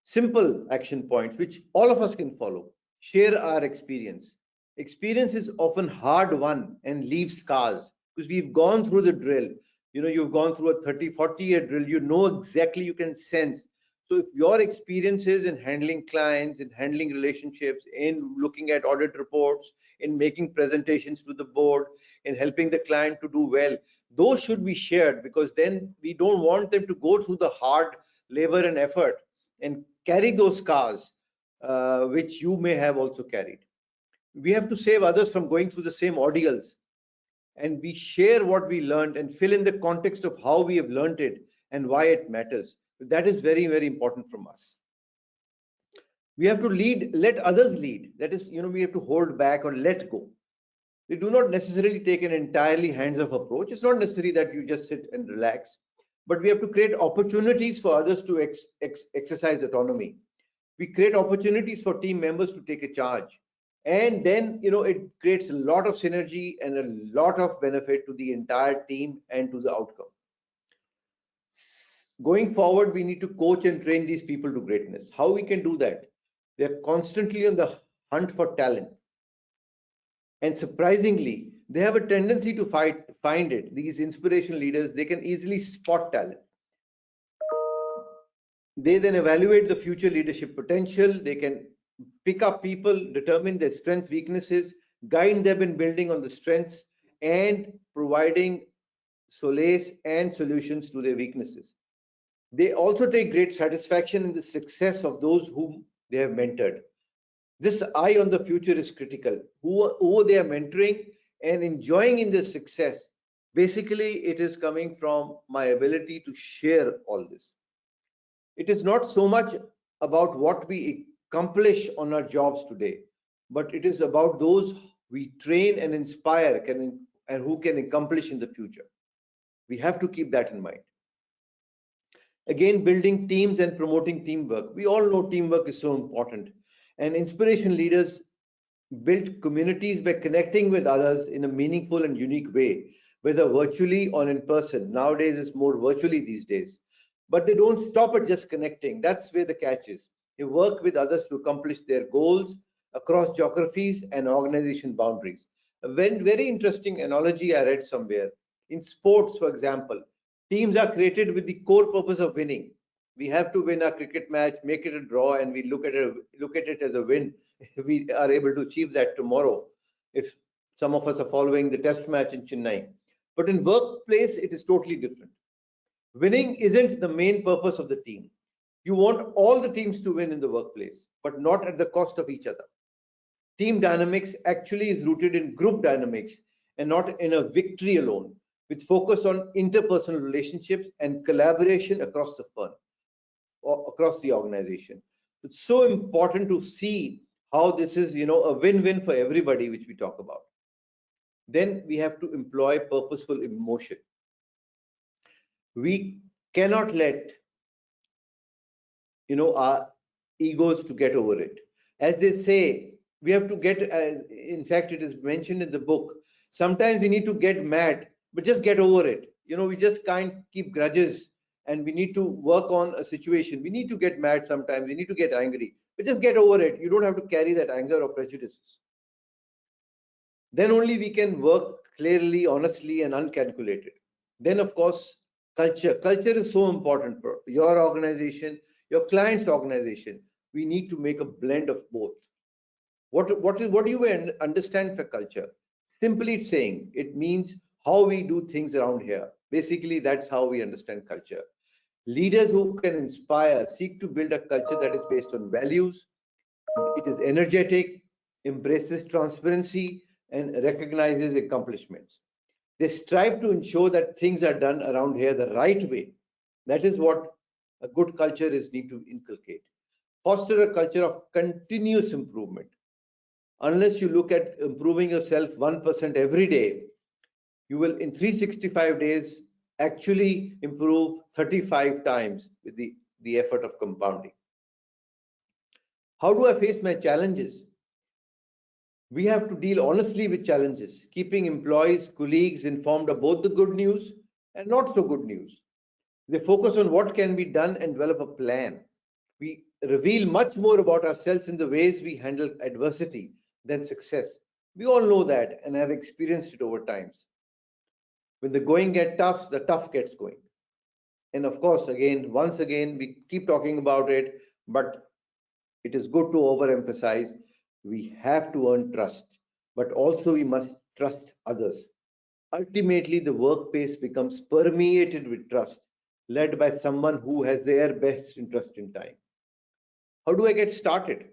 simple action points, which all of us can follow. Share our experience. Experience is often hard won and leaves scars because we've gone through the drill. You've gone through a 30, 40-year drill. You know exactly, you can sense. So if your experiences in handling clients, in handling relationships, in looking at audit reports, in making presentations to the board, in helping the client to do well, those should be shared, because then we don't want them to go through the hard labor and effort and carry those scars, which you may have also carried. We have to save others from going through the same ordeals, and we share what we learned and fill in the context of how we have learned it and why it matters. That is very, very important from us. We have to lead, let others lead. That is, we have to hold back or let go. They do not necessarily take an entirely hands-off approach. It's not necessary that you just sit and relax, but we have to create opportunities for others to exercise autonomy. We create opportunities for team members to take a charge, and then it creates a lot of synergy and a lot of benefit to the entire team and to the outcome. Going forward, we need to coach and train these people to greatness. How we can do that? They're constantly on the hunt for talent, and surprisingly they have a tendency to find it. These inspirational leaders, they can easily spot talent. They then evaluate the future leadership potential. They can pick up people, determine their strengths, weaknesses, guide them in building on the strengths, and providing solace and solutions to their weaknesses. They also take great satisfaction in the success of those whom they have mentored. This eye on the future is critical. Who they are mentoring and enjoying in their success, basically it is coming from my ability to share all this. It is not so much about what we accomplish on our jobs today, but it is about those we train and inspire and who can accomplish in the future. We have to keep that in mind. Again, building teams and promoting teamwork. We all know teamwork is so important, and inspiration leaders built communities by connecting with others in a meaningful and unique way, whether virtually or in person. Nowadays, it's more virtually these days. But they don't stop at just connecting. That's where the catch is. They work with others to accomplish their goals across geographies and organization boundaries. A very interesting analogy I read somewhere. In sports, for example, teams are created with the core purpose of winning. We have to win our cricket match, make it a draw, and we look at it as a win. We are able to achieve that tomorrow if some of us are following the test match in Chennai. But in workplace, it is totally different. Winning isn't the main purpose of the team. You want all the teams to win in the workplace, but not at the cost of each other. Team dynamics actually is rooted in group dynamics and not in a victory alone, with focus on interpersonal relationships and collaboration across the firm or across the organization. It's so important to see how this is, a win-win for everybody, which we talk about. Then we have to employ purposeful emotion. We cannot let, our egos to get over it. As they say, we have to get, in fact, it is mentioned in the book, sometimes we need to get mad, but just get over it. We just can't keep grudges, and we need to work on a situation. We need to get mad sometimes, we need to get angry, but just get over it. You don't have to carry that anger or prejudices. Then only we can work clearly, honestly, and uncalculated. Then, of course, culture. Culture is so important for your organization, your client's organization. We need to make a blend of both. What do you understand for culture? Simply saying, it means how we do things around here. Basically, that's how we understand culture. Leaders who can inspire seek to build a culture that is based on values. It is energetic, embraces transparency, and recognizes accomplishments. They strive to ensure that things are done around here the right way. That is what a good culture is need to inculcate. Foster a culture of continuous improvement. Unless you look at improving yourself 1% every day, you will in 365 days actually improve 35 times with the effort of compounding. How do I face my challenges? We have to deal honestly with challenges, keeping employees, colleagues informed of both the good news and not so good news. They focus on what can be done and develop a plan. We reveal much more about ourselves in the ways we handle adversity than success. We all know that and have experienced it over times. When the going gets tough, the tough gets going. And of course, once again, we keep talking about it, but it is good to overemphasize. We have to earn trust, but also we must trust others. Ultimately, the workplace becomes permeated with trust, led by someone who has their best interest in time. How do I get started?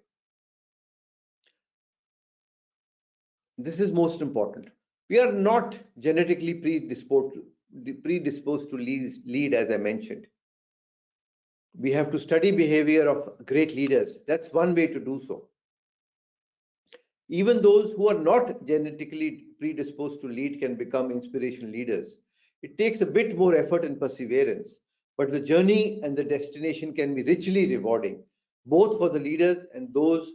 This is most important. We are not genetically predisposed to lead, as I mentioned. We have to study behavior of great leaders. That's one way to do so. Even those who are not genetically predisposed to lead can become inspirational leaders. It takes a bit more effort and perseverance, but the journey and the destination can be richly rewarding, both for the leaders and those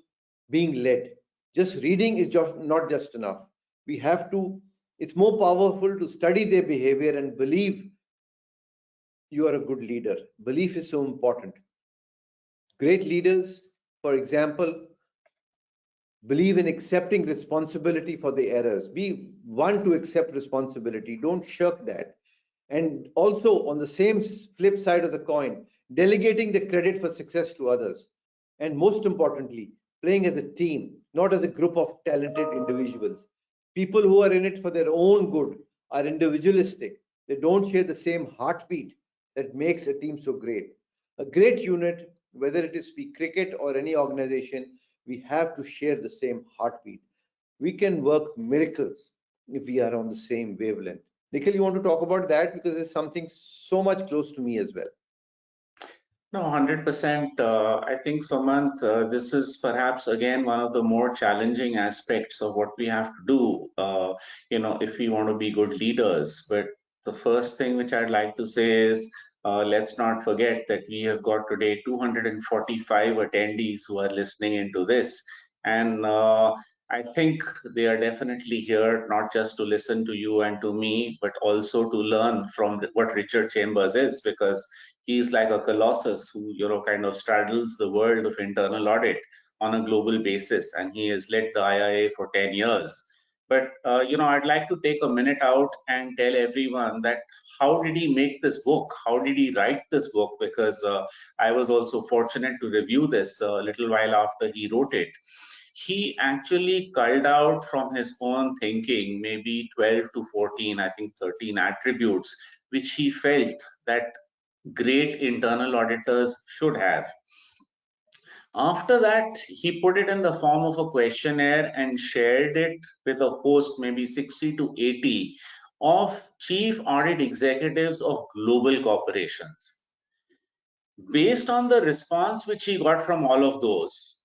being led. Just reading is not just enough. We have to, it's more powerful to study their behavior and believe you are a good leader. Belief is so important. Great leaders, for example, believe in accepting responsibility for the errors. Be one to accept responsibility. Don't shirk that. And also, on the same flip side of the coin, delegating the credit for success to others. And most importantly, playing as a team, not as a group of talented individuals. People who are in it for their own good are individualistic. They don't share the same heartbeat that makes a team so great. A great unit, whether it is cricket or any organization, we have to share the same heartbeat. We can work miracles if we are on the same wavelength. Nikhil, you want to talk about that because it's something so much close to me as well. No, 100%. I think, Sumant, this is perhaps again one of the more challenging aspects of what we have to do, if we want to be good leaders. But the first thing which I'd like to say is, let's not forget that we have got today 245 attendees who are listening into this. And I think they are definitely here not just to listen to you and to me, but also to learn from what Richard Chambers is, because he's like a colossus who, kind of straddles the world of internal audit on a global basis, and he has led the IIA for 10 years. But, I'd like to take a minute out and tell everyone that how did he make this book? How did he write this book? Because I was also fortunate to review this a little while after he wrote it. He actually culled out from his own thinking maybe 12 to 14, I think 13 attributes, which he felt that great internal auditors should have. After that, he put it in the form of a questionnaire and shared it with a host, maybe 60 to 80 of chief audit executives of global corporations. Based on the response which he got from all of those,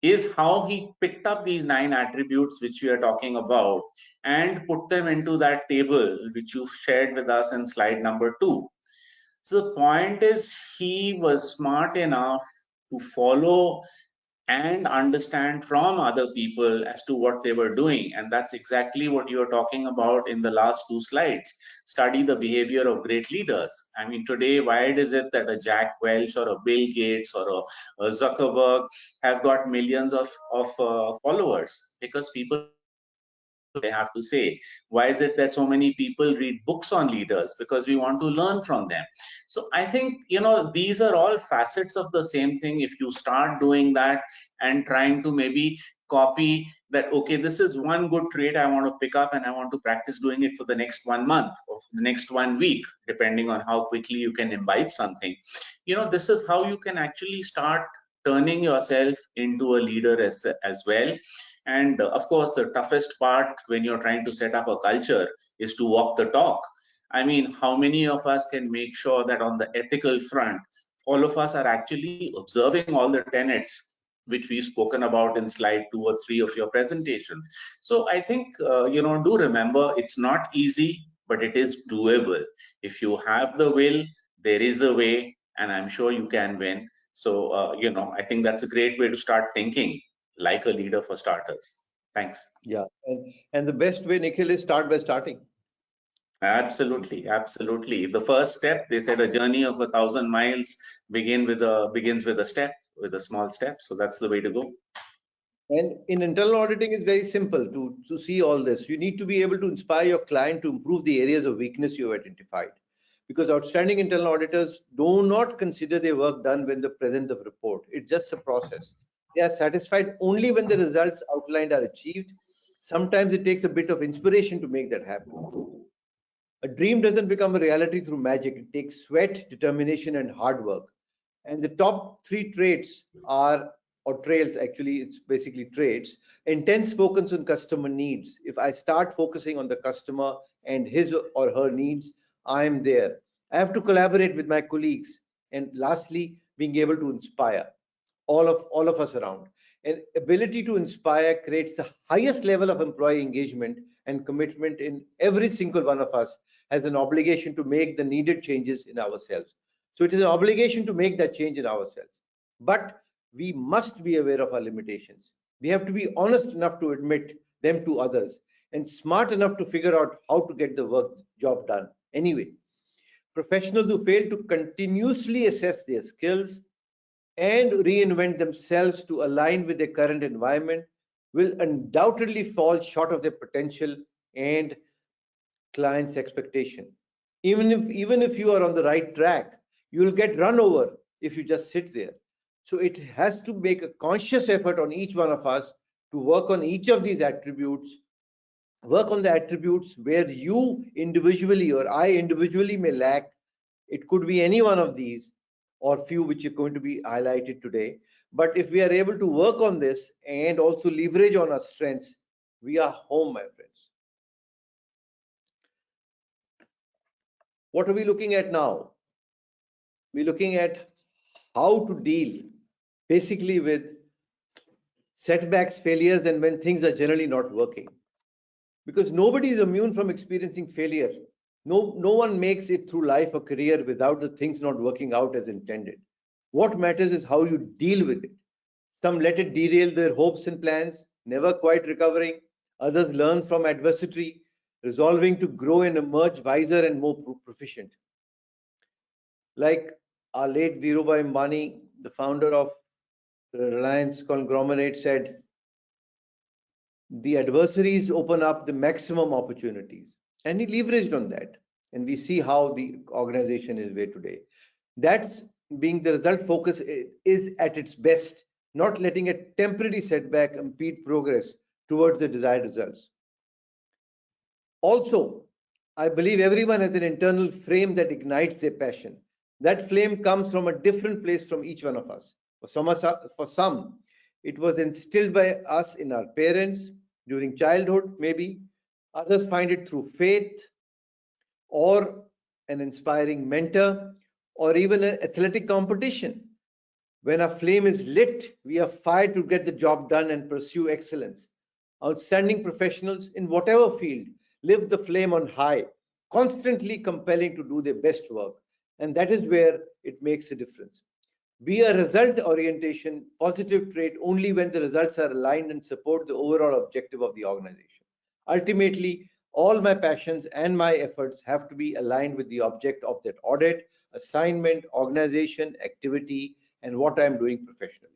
is how he picked up these 9 attributes which we are talking about and put them into that table which you shared with us in slide number 2. So the point is, he was smart enough to follow and understand from other people as to what they were doing. And that's exactly what you are talking about in the last 2 slides. Study the behavior of great leaders. I mean, today, why is it that a Jack Welch or a Bill Gates or a Zuckerberg have got millions of followers? Because people they have to say. Why is it that so many people read books on leaders? Because we want to learn from them. So I think, these are all facets of the same thing. If you start doing that and trying to maybe copy that, okay, this is one good trait I want to pick up and I want to practice doing it for the next 1 month or the next 1 week, depending on how quickly you can imbibe something. This is how you can actually start turning yourself into a leader as well. And of course, the toughest part when you're trying to set up a culture is to walk the talk. I mean, how many of us can make sure that on the ethical front, all of us are actually observing all the tenets which we've spoken about in slide 2 or 3 of your presentation? So I think, do remember, it's not easy, but it is doable. If you have the will, there is a way, and I'm sure you can win. So, I think that's a great way to start thinking like a leader for starters. Thanks. Yeah, and the best way, Nikhil, is start by starting. Absolutely, absolutely. The first step, they said, a journey of 1,000 miles begins with a step, with a small step. So that's the way to go. And in internal auditing, it's very simple to see all this. You need to be able to inspire your client to improve the areas of weakness you have identified. Because outstanding internal auditors do not consider their work done when they present the report. It's just a process. They are satisfied only when the results outlined are achieved. Sometimes it takes a bit of inspiration to make that happen. A dream doesn't become a reality through magic. It takes sweat, determination, and hard work. And the top 3 traits are, or trails actually, it's basically traits: intense focus on customer needs. If I start focusing on the customer and his or her needs, I'm there. I have to collaborate with my colleagues. And lastly, being able to inspire all of us around. And ability to inspire creates the highest level of employee engagement and commitment. In every single one of us has an obligation to make the needed changes in ourselves. So it is an obligation to make that change in ourselves. But we must be aware of our limitations. We have to be honest enough to admit them to others and smart enough to figure out how to get the job done anyway. Professionals who fail to continuously assess their skills and reinvent themselves to align with their current environment will undoubtedly fall short of their potential and clients' expectation. Even if you are on the right track, you will get run over if you just sit there. So it has to make a conscious effort on each one of us to work on each of these attributes, work on the attributes where you individually or I individually may lack. It could be any one of these or few which are going to be highlighted today. But if we are able to work on this and also leverage on our strengths, we are home, my friends. What are we looking at now? We're looking at how to deal basically with setbacks, failures, and when things are generally not working. Because nobody is immune from experiencing failure. No one makes it through life or career without the things not working out as intended. What matters is how you deal with it. Some let it derail their hopes and plans. never quite recovering. Others learn from adversity, resolving to grow and emerge wiser and more proficient. Like our late Dhirubhai Ambani, the founder of the Reliance conglomerate, said, the adversaries open up the maximum opportunities. And he leveraged on that. And we see how the organization is way today. That's being the result focus is at its best, not letting a temporary setback impede progress towards the desired results. Also, I believe everyone has an internal flame that ignites their passion. That flame comes from a different place from each one of us. For some, it was instilled by us in our parents during childhood, maybe. Others find it through faith or an inspiring mentor or even an athletic competition. When a flame is lit, we are fired to get the job done and pursue excellence. Outstanding professionals in whatever field live the flame on high, constantly compelling to do their best work. And that is where it makes a difference. Be a result orientation positive trait only when the results are aligned and support the overall objective of the organization. Ultimately, all my passions and my efforts have to be aligned with the object of that audit, assignment, organization, activity, and what I'm doing professionally.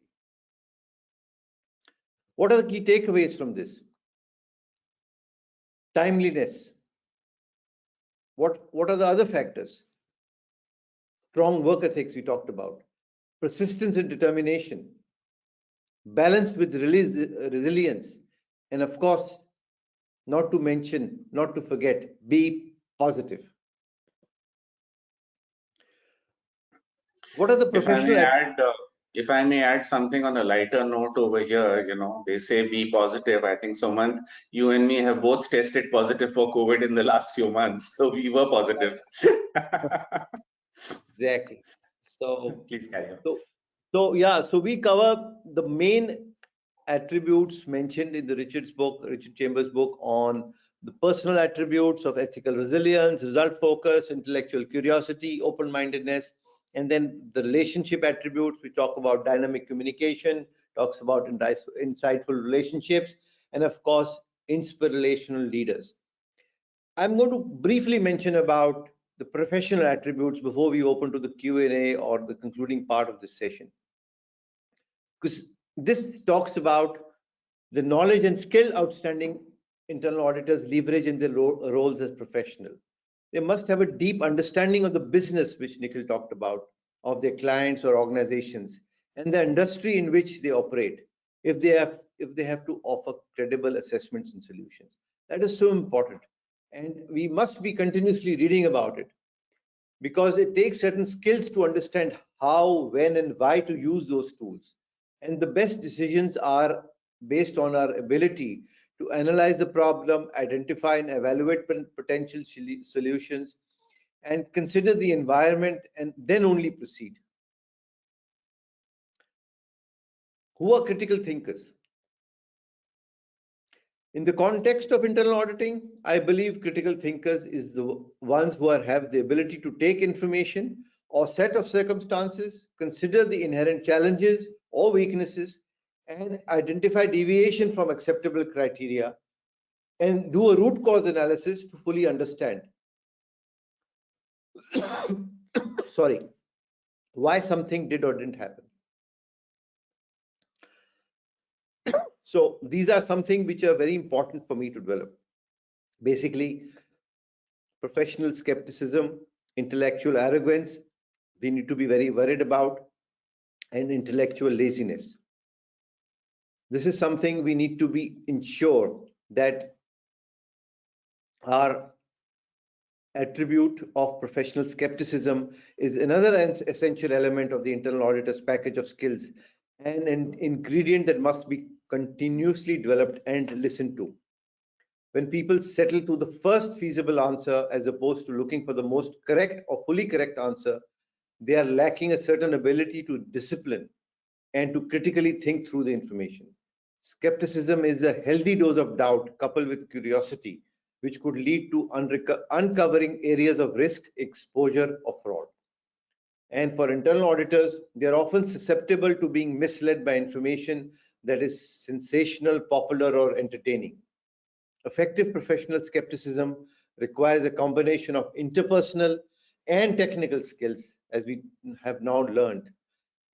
What are the key takeaways from this? Timeliness. What are the other factors? Strong work ethics we talked about. Persistence and determination. Balanced with resilience. And of course, not to forget, be positive. What are the professional? If I may add something on a lighter note over here, they say be positive. I think, Sumant, you and me have both tested positive for COVID in the last few months. So we were positive. Exactly. So please carry on. So we cover the main attributes mentioned in the Richard Chambers book on the personal attributes of ethical resilience, result focus, intellectual curiosity, open-mindedness, and then the relationship attributes. We talk about dynamic communication, talks about insightful relationships, and of course, inspirational leaders. I'm going to briefly mention about the professional attributes before we open to the Q&A or the concluding part of this session. Because this talks about the knowledge and skill outstanding internal auditors leverage in their roles as professional. They must have a deep understanding of the business, which Nikhil talked about, of their clients or organizations, and the industry in which they operate, if they have to offer credible assessments and solutions. That is so important. And we must be continuously reading about it, because it takes certain skills to understand how, when, and why to use those tools. And the best decisions are based on our ability to analyze the problem, identify and evaluate potential solutions, and consider the environment, and then only proceed. Who are critical thinkers? In the context of internal auditing, I believe critical thinkers is the ones who have the ability to take information or set of circumstances, consider the inherent challenges or weaknesses, and identify deviation from acceptable criteria, and do a root cause analysis to fully understand sorry, why something did or didn't happen. So these are something which are very important for me to develop. Basically, professional skepticism, intellectual arrogance, we need to be very worried about, and intellectual laziness. This is something we need to be ensure that our attribute of professional skepticism is another essential element of the internal auditor's package of skills, and an ingredient that must be continuously developed and listened to. When people settle to the first feasible answer as opposed to looking for the most correct or fully correct answer, they are lacking a certain ability to discipline and to critically think through the information. Skepticism is a healthy dose of doubt coupled with curiosity, which could lead to uncovering areas of risk, exposure, or fraud. And for internal auditors, they are often susceptible to being misled by information that is sensational, popular, or entertaining. Effective professional skepticism requires a combination of interpersonal and technical skills, as we have now learned.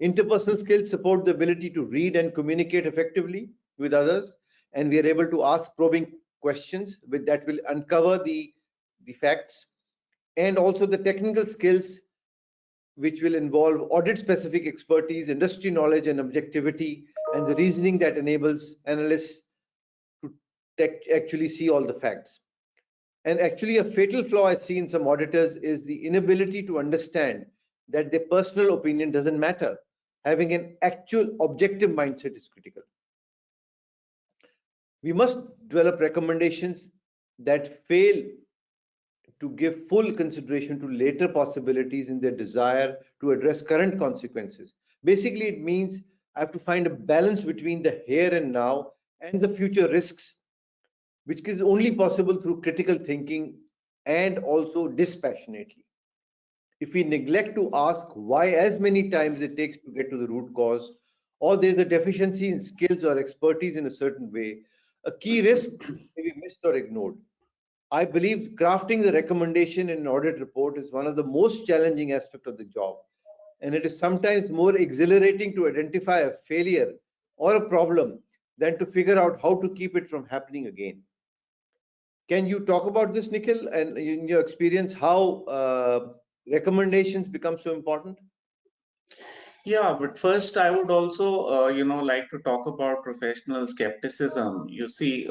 Interpersonal skills support the ability to read and communicate effectively with others, and we are able to ask probing questions that will uncover the facts, and also the technical skills, which will involve audit specific expertise, industry knowledge, and objectivity, and the reasoning that enables analysts to actually see all the facts. And actually, a fatal flaw I see in some auditors is the inability to understand that their personal opinion doesn't matter. Having an actual objective mindset is critical. We must develop recommendations that fail to give full consideration to later possibilities in their desire to address current consequences. Basically, it means I have to find a balance between the here and now and the future risks, which is only possible through critical thinking and also dispassionately. If we neglect to ask why as many times it takes to get to the root cause, or there's a deficiency in skills or expertise in a certain way, a key risk may be missed or ignored. I believe crafting the recommendation in an audit report is one of the most challenging aspects of the job, and it is sometimes more exhilarating to identify a failure or a problem than to figure out how to keep it from happening again. Can you talk about this, Nikhil, and in your experience, how recommendations become so important? Yeah, but first I would also, like to talk about professional skepticism. You see,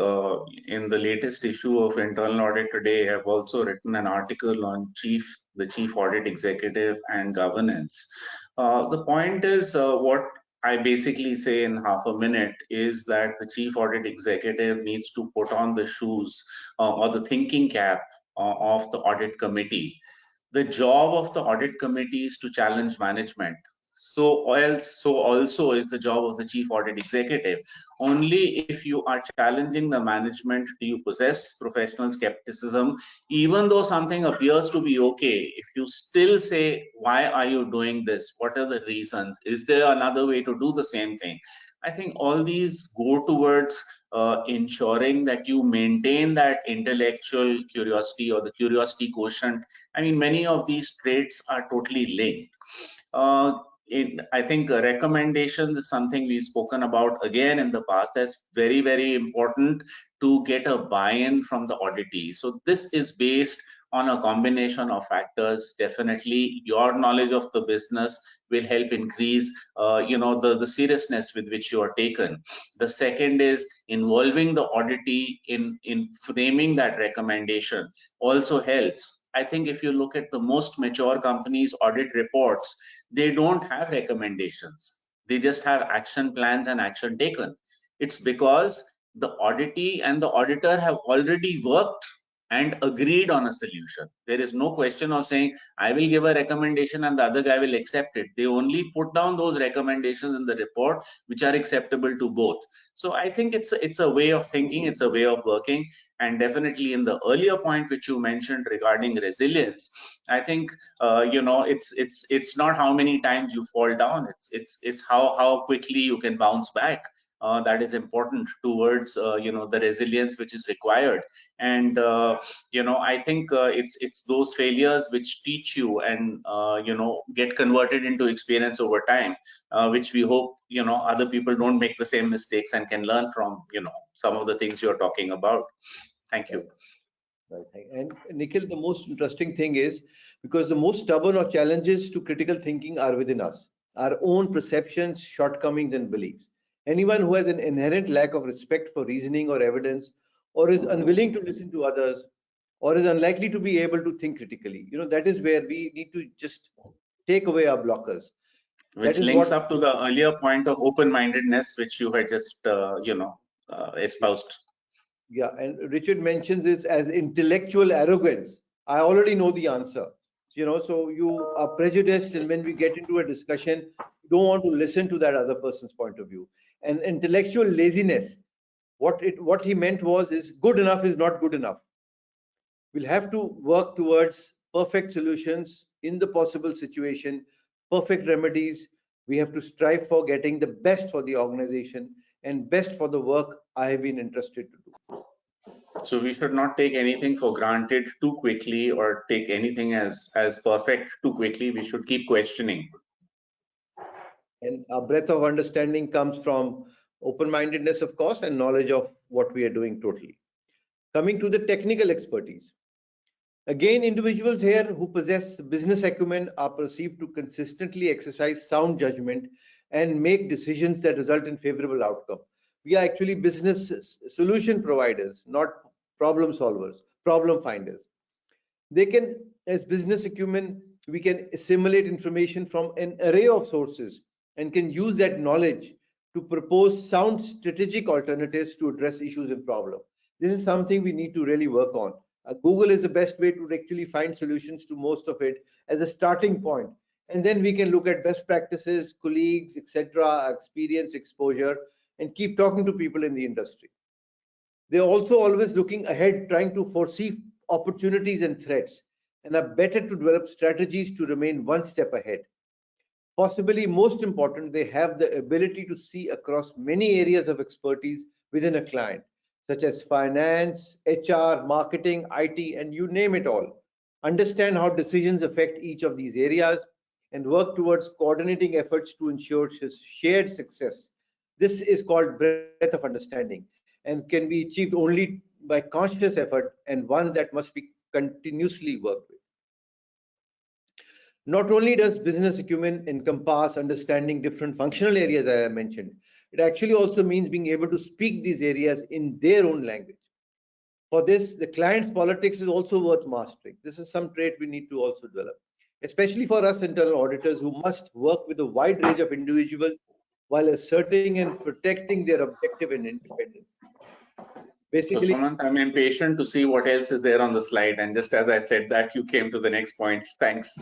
in the latest issue of Internal Audit Today, I've also written an article on the Chief Audit Executive and governance. The point is, what I basically say in half a minute is that the Chief Audit Executive needs to put on the shoes or the thinking cap of the audit committee. The job of the audit committee is to challenge management. So also is the job of the chief audit executive. Only if you are challenging the management do you possess professional skepticism. Even though something appears to be okay, if you still say, why are you doing this? What are the reasons? Is there another way to do the same thing? I think all these go towards ensuring that you maintain that intellectual curiosity or the curiosity quotient. I mean, many of these traits are totally linked. Uh, I think recommendations is something we've spoken about again in the past. That's very, very important to get a buy-in from the auditee. So this is based on a combination of factors. Definitely, your knowledge of the business will help increase, the seriousness with which you are taken. The second is involving the auditee in framing that recommendation also helps. I think if you look at the most mature companies' audit reports, they don't have recommendations. They just have action plans and action taken. It's because the auditee and the auditor have already worked and agreed on a solution. There is no question of saying, I will give a recommendation and the other guy will accept it. They only put down those recommendations in the report which are acceptable to both. So I think it's a way of thinking, it's a way of working. And definitely in the earlier point which you mentioned regarding resilience, I think it's not how many times you fall down, it's how quickly you can bounce back. That is important towards the resilience which is required. And I think it's those failures which teach you and get converted into experience over time, which we hope other people don't make the same mistakes and can learn from some of the things you're talking about. Thank you. Right. And Nikhil, the most interesting thing is because the most stubborn or challenges to critical thinking are within us, our own perceptions, shortcomings, and beliefs. Anyone who has an inherent lack of respect for reasoning or evidence, or is unwilling to listen to others, or is unlikely to be able to think critically, that is where we need to just take away our blockers. That Which is links what, up to the earlier point of open-mindedness, which you had just, espoused. yeah, and Richard mentions this as intellectual arrogance. I already know the answer. So you are prejudiced, and when we get into a discussion, you don't want to listen to that other person's point of view. And intellectual laziness, what he meant was is good enough is not good enough. We'll have to work towards perfect solutions in the possible situation, perfect remedies. We have to strive for getting the best for the organization, and best for the work I have been entrusted to do. So we should not take anything for granted too quickly or take anything as perfect too quickly. We should keep questioning. And our breadth of understanding comes from open-mindedness, of course, and knowledge of what we are doing totally. Coming to the technical expertise. Again, individuals here who possess business acumen are perceived to consistently exercise sound judgment and make decisions that result in favorable outcome. We are actually business solution providers, not problem solvers, problem finders. They can, as business acumen, we can assimilate information from an array of sources and can use that knowledge to propose sound strategic alternatives to address issues and problems. This is something we need to really work on. Google is the best way to actually find solutions to most of it as a starting point. And then we can look at best practices, colleagues, etc., experience, exposure, and keep talking to people in the industry. They're also always looking ahead, trying to foresee opportunities and threats, and are better to develop strategies to remain one step ahead. Possibly most important, they have the ability to see across many areas of expertise within a client, such as finance, HR, marketing, IT, and you name it all. Understand how decisions affect each of these areas and work towards coordinating efforts to ensure shared success. This is called breadth of understanding and can be achieved only by conscious effort and one that must be continuously worked with. Not only does business acumen encompass understanding different functional areas I mentioned, it actually also means being able to speak these areas in their own language. For this, the client's politics is also worth mastering. This is some trait we need to also develop, especially for us internal auditors who must work with a wide range of individuals while asserting and protecting their objective and independence. So Basically, Sumant, I'm impatient to see what else is there on the slide. And just as I said that, you came to the next points. Thanks.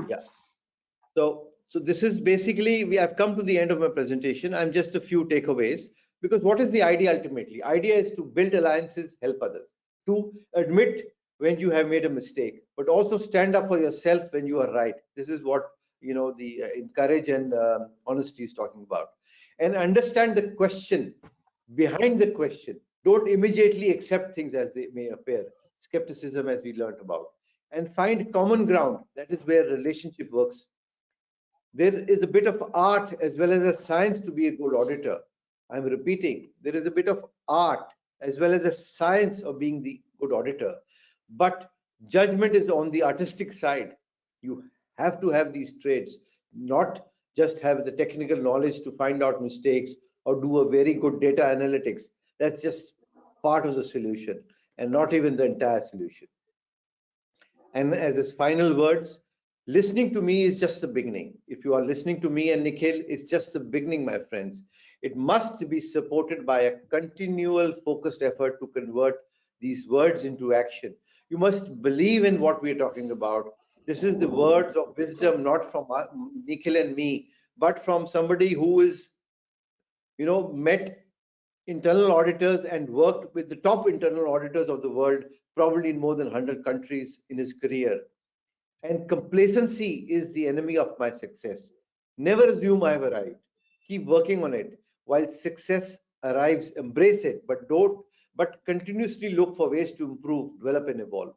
yeah. So this is basically, we have come to the end of my presentation. I'm just a few takeaways, because what is the idea ultimately? Idea is to build alliances, help others, to admit when you have made a mistake, but also stand up for yourself when you are right. This is what, the courage and honesty is talking about. And understand the question behind the question. Don't immediately accept things as they may appear. Skepticism, as we learned about. And find common ground. That is where relationship works. There is a bit of art as well as a science to be a good auditor. I'm repeating, there is a bit of art as well as a science of being the good auditor. But judgment is on the artistic side. You have to have these traits, not just have the technical knowledge to find out mistakes or do a very good data analytics. That's just part of the solution and not even the entire solution. And as his final words, listening to me is just the beginning. If you are listening to me and Nikhil, it's just the beginning, my friends. It must be supported by a continual focused effort to convert these words into action. You must believe in what we are talking about. This is the words of wisdom, not from Nikhil and me, but from somebody who is, met internal auditors and worked with the top internal auditors of the world, probably in more than 100 countries in his career. And complacency is the enemy of my success. Never assume I have arrived. Keep working on it. While success arrives, embrace it, but continuously look for ways to improve, develop, and evolve.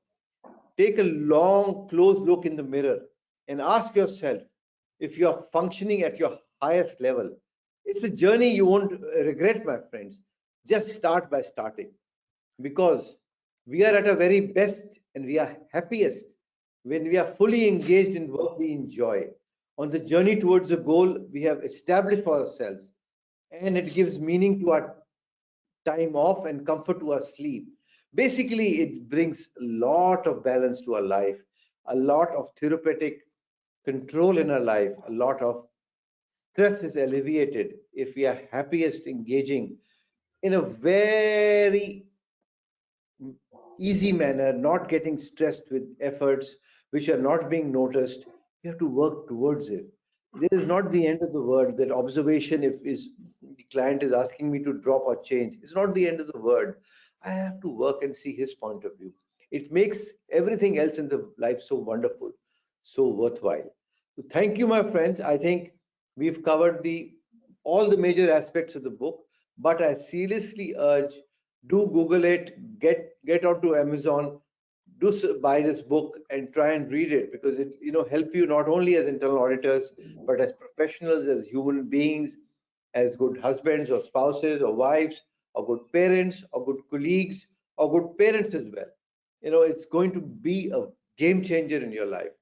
Take a long, close look in the mirror and ask yourself if you are functioning at your highest level. It's a journey you won't regret, my friends. Just start by starting, because we are at our very best and we are happiest when we are fully engaged in work we enjoy, on the journey towards the goal we have established for ourselves, and it gives meaning to our time off and comfort to our sleep. Basically, it brings a lot of balance to our life, a lot of therapeutic control in our life, a lot of stress is alleviated if we are happiest engaging in a very easy manner, not getting stressed with efforts which are not being noticed. You have to work towards it. This is not the end of the world. That observation, if the client is asking me to drop or change, it's not the end of the world. I have to work and see his point of view. It makes everything else in the life so wonderful, so worthwhile. So thank you, my friends. I think we've covered the all the major aspects of the book, but I seriously urge, do Google it, get onto Amazon, buy this book and try and read it, because it help you not only as internal auditors but as professionals, as human beings, as good husbands or spouses or wives or good parents or good colleagues or good parents as well. It's going to be a game changer in your life.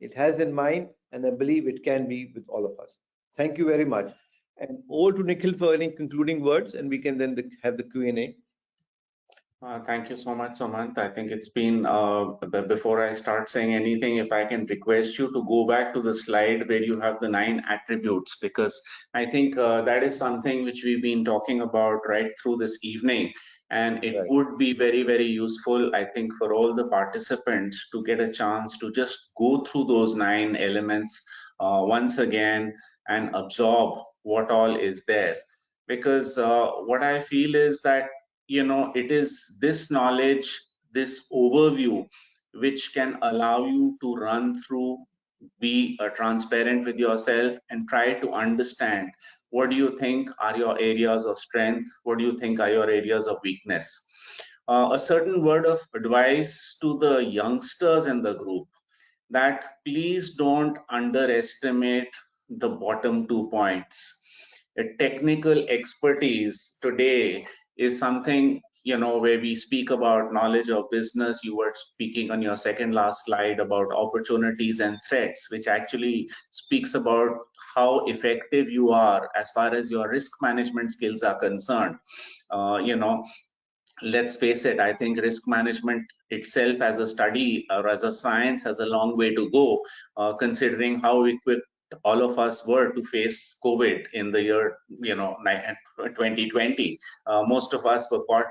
It has in mine, and I believe it can be with all of us. Thank you very much. And over to Nikhil for any concluding words, and we can then have the Q&A. Thank you so much, Sumant. I think it's been, before I start saying anything, if I can request you to go back to the slide where you have the 9 attributes, because I think that is something which we've been talking about right through this evening. And it Right. would be very, very useful, I think, for all the participants to get a chance to just go through those 9 elements once again and absorb what all is there. Because what I feel is that it is this knowledge, this overview, which can allow you to run through, be transparent with yourself, and try to understand what do you think are your areas of strength, what do you think are your areas of weakness. A certain word of advice to the youngsters in the group, that please don't underestimate the bottom 2 points. A technical expertise today is something, where we speak about knowledge of business. You were speaking on your second last slide about opportunities and threats, which actually speaks about how effective you are as far as your risk management skills are concerned. You know, let's face it, I think risk management itself as a study or as a science has a long way to go, considering how equipped all of us were to face COVID in the year, 2020. Most of us were caught,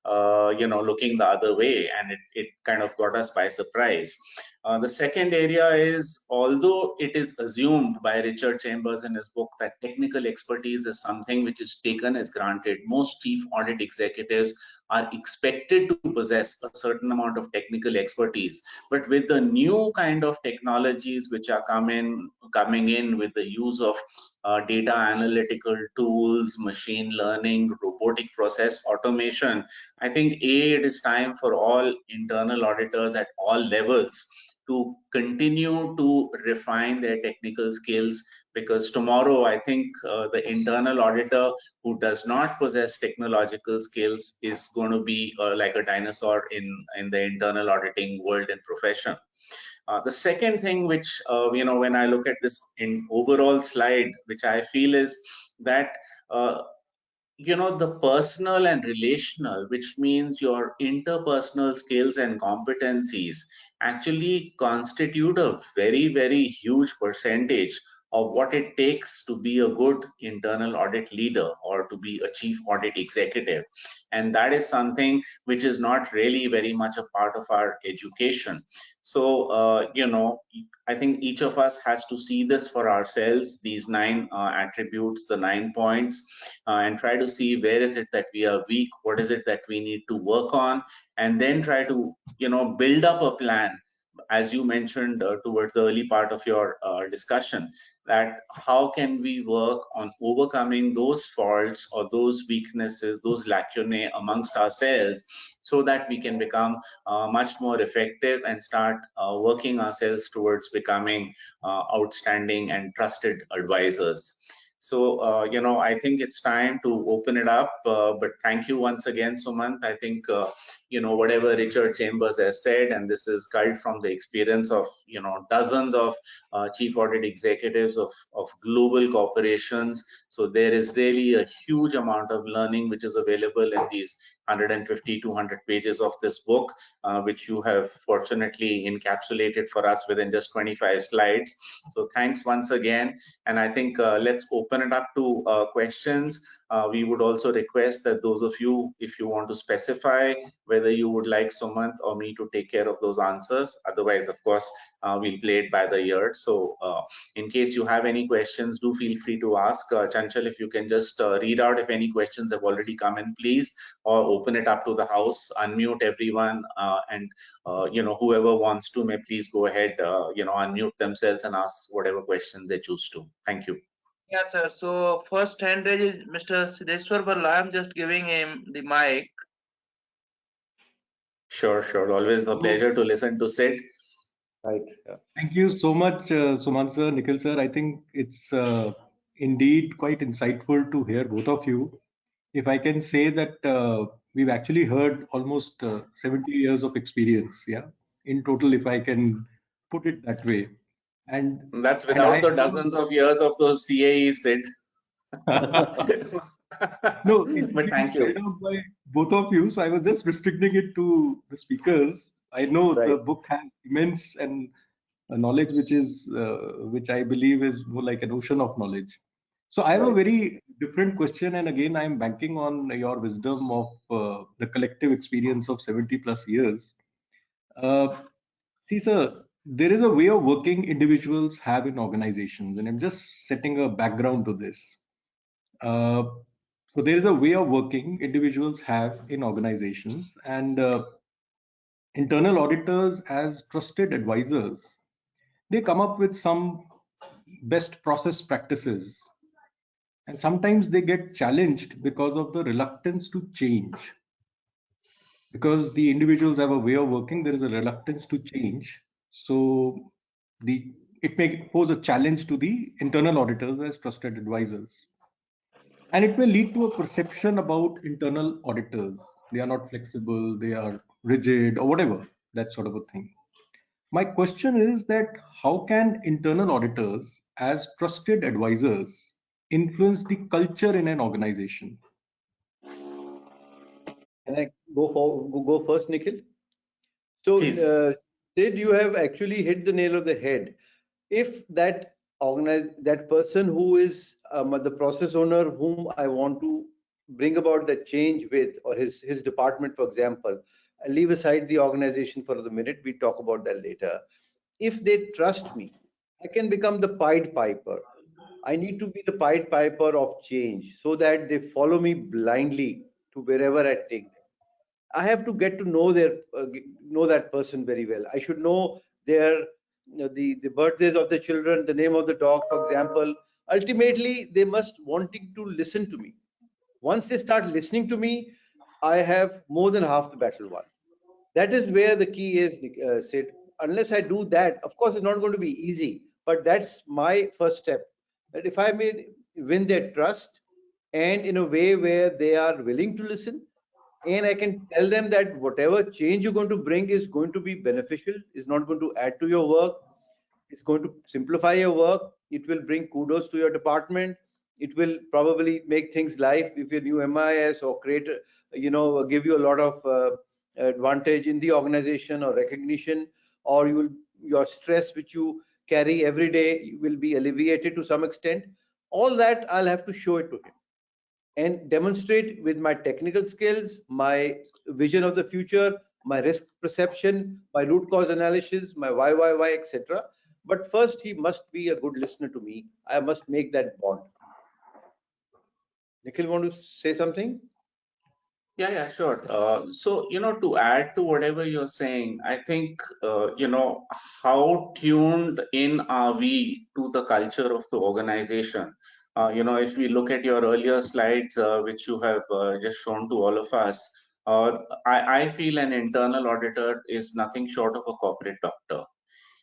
looking the other way, and it kind of got us by surprise. The second area is, although it is assumed by Richard Chambers in his book that technical expertise is something which is taken as granted, most chief audit executives are expected to possess a certain amount of technical expertise. But with the new kind of technologies which are coming in with the use of data analytical tools, machine learning, robotic process automation, I think it is time for all internal auditors at all levels to continue to refine their technical skills, because tomorrow I think the internal auditor who does not possess technological skills is going to be like a dinosaur in the internal auditing world and profession. The second thing which, when I look at this in overall slide, which I feel is that, the personal and relational, which means your interpersonal skills and competencies, actually constitute a very, very huge percentage of what it takes to be a good internal audit leader or to be a chief audit executive. And that is something which is not really very much a part of our education. So, I think each of us has to see this for ourselves, these 9 attributes, the 9 points, and try to see where is it that we are weak, what is it that we need to work on, and then try to, build up a plan, as you mentioned towards the early part of your discussion, that how can we work on overcoming those faults or those weaknesses, those lacunae amongst ourselves, so that we can become much more effective and start working ourselves towards becoming outstanding and trusted advisors. So, I think it's time to open it up. But thank you once again, Sumant. I think, whatever Richard Chambers has said, and this is culled from the experience of, dozens of chief audit executives of global corporations. So there is really a huge amount of learning which is available in these 150, 200 pages of this book, which you have fortunately encapsulated for us within just 25 slides. So thanks once again. And I think let's open it up to questions. We would also request that those of you, if you want to specify whether you would like Sumant or me to take care of those answers. Otherwise, of course, we'll play it by the ear. So in case you have any questions, do feel free to ask. Chanchal, if you can just read out if any questions have already come in, please, or open it up to the house, unmute everyone, and whoever wants to may please go ahead, unmute themselves and ask whatever question they choose to. Thank you. Yeah, sir. So first hand raise is Mr. Siddheshwar Barla. I'm just giving him the mic. Sure, sure. Always a pleasure to listen to Sid. Right. Yeah. Thank you so much, Sumant sir, Nikhil sir. I think it's indeed quite insightful to hear both of you. If I can say that we've actually heard almost 70 years of experience, yeah, in total, if I can put it that way. And That's and I without the have dozens of years of those CAE, Sid. no, it's But been thank you. spelled out by both of you. So I was just restricting it to the speakers. I know the Right. book has immense and knowledge, which I believe is more like an ocean of knowledge. So I have a Right. very different question, and again, I'm banking on your wisdom of the collective experience of 70 plus years. Uh, See, sir, there is a way of working individuals have in organizations, and I'm just setting a background to this. Uh, so there is a way of working individuals have in organizations, and internal auditors as trusted advisors, they come up with some best process practices, and sometimes they get challenged because of the reluctance to change. Because the individuals have a way of working, there is a reluctance to change. So the it may pose a challenge to the internal auditors as trusted advisors. And it may lead to a perception about internal auditors. They are not flexible, they are rigid, or whatever, that sort of a thing. My question is that how can internal auditors, as trusted advisors, influence the culture in an organization? Can I go first, Nikhil? So, Please. Sid, you have actually hit the nail on the head. If that person who is the process owner whom I want to bring about that change with, or his department, for example, I leave aside the organization for the minute. We talk about that later. If they trust me, I can become the Pied Piper. I need to be the Pied Piper of change so that they follow me blindly to wherever I take them. I have to get to know that person very well. I should know their the birthdays of the children, the name of the dog, for example. Ultimately, they must wanting to listen to me. Once they start listening to me, I have more than half the battle won. That is where the key is, Sid. Unless I do that, of course, it's not going to be easy. But that's my first step. That if I may win their trust, and in a way where they are willing to listen, and I can tell them that whatever change you're going to bring is going to be beneficial, is not going to add to your work, it's going to simplify your work, it will bring kudos to your department, it will probably make things live if you're new MIS, or create give you a lot of advantage in the organization or recognition, or your stress which you carry every day will be alleviated to some extent. All that I'll have to show it to him and demonstrate with my technical skills, my vision of the future, my risk perception, my root cause analysis, my why, etc. But first, he must be a good listener to me. I must make that bond. Nikhil, want to say something? Yeah, sure. So, to add to whatever you're saying, I think, how tuned in are we to the culture of the organization? If we look at your earlier slides, which you have just shown to all of us, I feel an internal auditor is nothing short of a corporate doctor.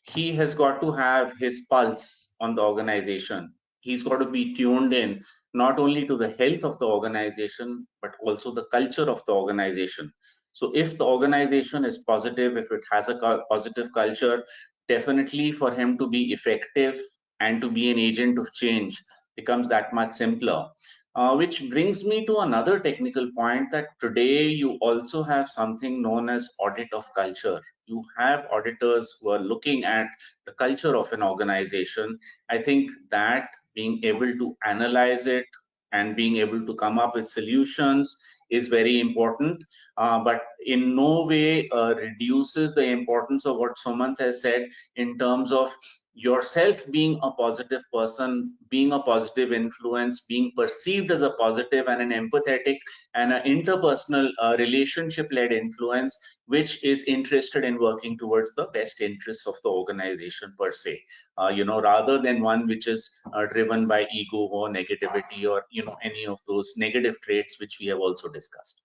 He has got to have his pulse on the organization. He's got to be tuned in not only to the health of the organization, but also the culture of the organization. So if the organization is positive, if it has a positive culture, definitely for him to be effective and to be an agent of change becomes that much simpler. Which brings me to another technical point, that today you also have something known as audit of culture. You have auditors who are looking at the culture of an organization. I think that being able to analyze it and being able to come up with solutions is very important, but in no way reduces the importance of what Sumant has said in terms of yourself being a positive person, being a positive influence, being perceived as a positive and an empathetic and an interpersonal relationship-led influence, which is interested in working towards the best interests of the organization per se, rather than one which is driven by ego or negativity or, any of those negative traits which we have also discussed.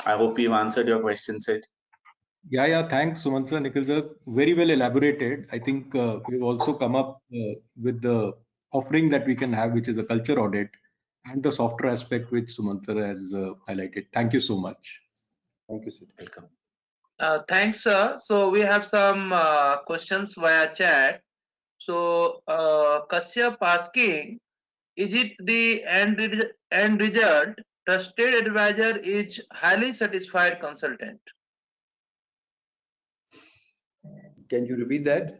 I hope we've answered your question, Sid. Yeah. Thanks, Sumant sir, Nikhil sir. Very well elaborated. I think we've also come up with the offering that we can have, which is a culture audit, and the softer aspect which Sumant sir has highlighted. Thank you so much. Thank you, Sid. Welcome. Thanks, sir. So we have some questions via chat. So Kashyap asking, is it the end result? Trusted advisor is highly satisfied consultant. Can you repeat that?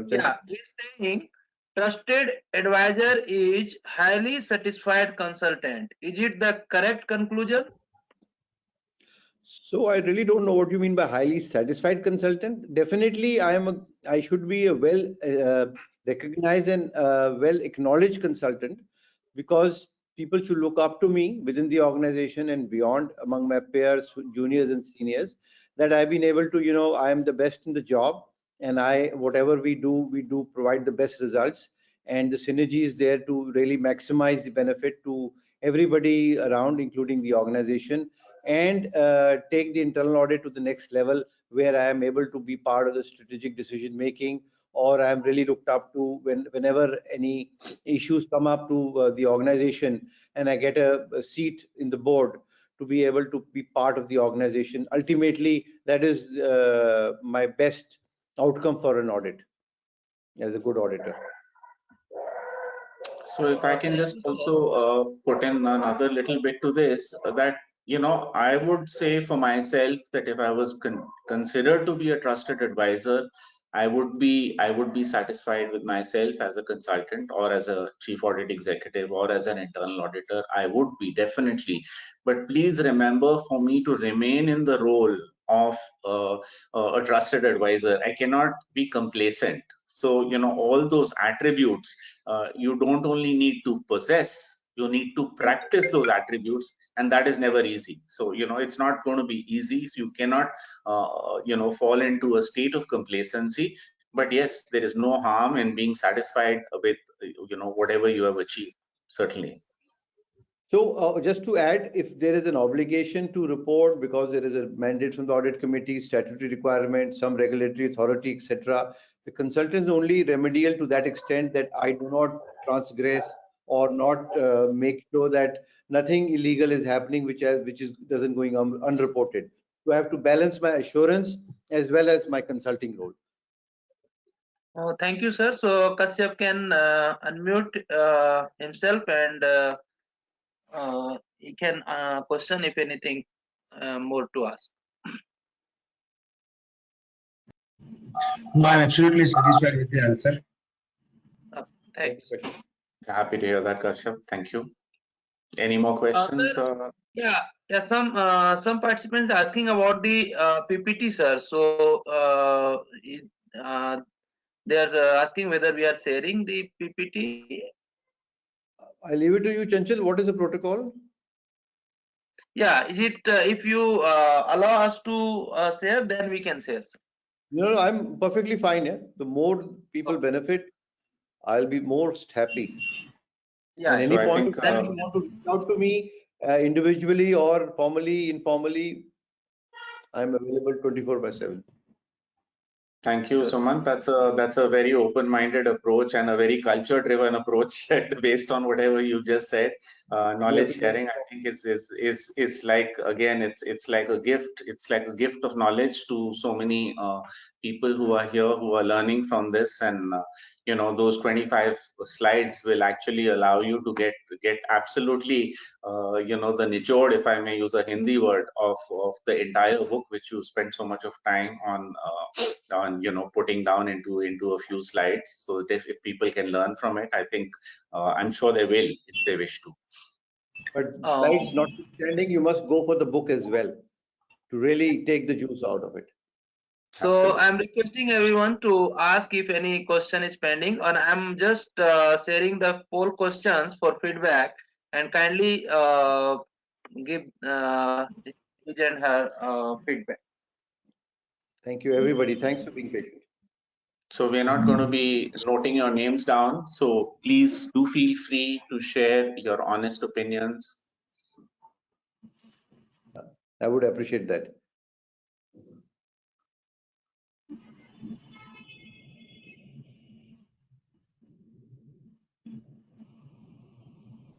Yeah, he's saying trusted advisor is highly satisfied consultant. Is it the correct conclusion? So I really don't know what you mean by highly satisfied consultant. Definitely, I should be a well recognized and well acknowledged consultant, because people should look up to me within the organization and beyond, among my peers, juniors and seniors, that I've been able to, I am the best in the job, and whatever we do provide the best results, and the synergy is there to really maximize the benefit to everybody around, including the organization, and take the internal audit to the next level, where I am able to be part of the strategic decision making, or I am really looked up to whenever any issues come up to the organization, and I get a seat in the board to be able to be part of the organization. Ultimately, that is my best outcome for an audit as a good auditor. So if I can just also put in another little bit to this, that, I would say for myself that if I was considered to be a trusted advisor, I would be satisfied with myself as a consultant or as a chief audit executive or as an internal auditor. I would be definitely. But please remember, for me to remain in the role of a trusted advisor, I cannot be complacent. So, all those attributes, you don't only need to possess, you need to practice those attributes, and that is never easy. So, it's not going to be easy. So you cannot, fall into a state of complacency. But yes, there is no harm in being satisfied with, whatever you have achieved, certainly. So just to add, if there is an obligation to report because there is a mandate from the audit committee, statutory requirement, some regulatory authority, etc., the consultant is only remedial to that extent that I do not transgress or not make sure that nothing illegal is happening which is doesn't going unreported. So I have to balance my assurance as well as my consulting role. Oh, thank you, sir. So Kashyap can unmute himself, and he can question if anything more to ask. No, I'm absolutely satisfied with the answer. Thanks. Happy to hear that, Kashyap. Thank you. Any more questions? Sir, yeah. Some participants asking about the PPT, sir. So they are asking whether we are sharing the PPT. I leave it to you, Chanchal. What is the protocol? Yeah, is it if you allow us to share, then we can share, sir. No, I'm perfectly fine. Yeah, the more people benefit, I'll be most happy. Yeah. At any So I point think, of time, you want to reach out to me individually or formally, informally, I'm available 24/7. thank you, Sumant. That's a very open-minded approach and a very culture-driven approach based on whatever you just said. Knowledge sharing, I think, is like, again, it's like a gift. It's like a gift of knowledge to so many people who are here, who are learning from this, and those 25 slides will actually allow you to get absolutely the nichod, if I may use a Hindi word, of the entire book, which you spent so much of time on putting down into a few slides. So if people can learn from it, I think I'm sure they will if they wish to. But slides notwithstanding, you must go for the book as well to really take the juice out of it. So Absolutely. I'm requesting everyone to ask if any question is pending, and I'm just sharing the poll questions for feedback, and kindly give his and her feedback. Thank you, everybody. Thanks for being patient. So we're not going to be noting your names down. So please do feel free to share your honest opinions. I would appreciate that.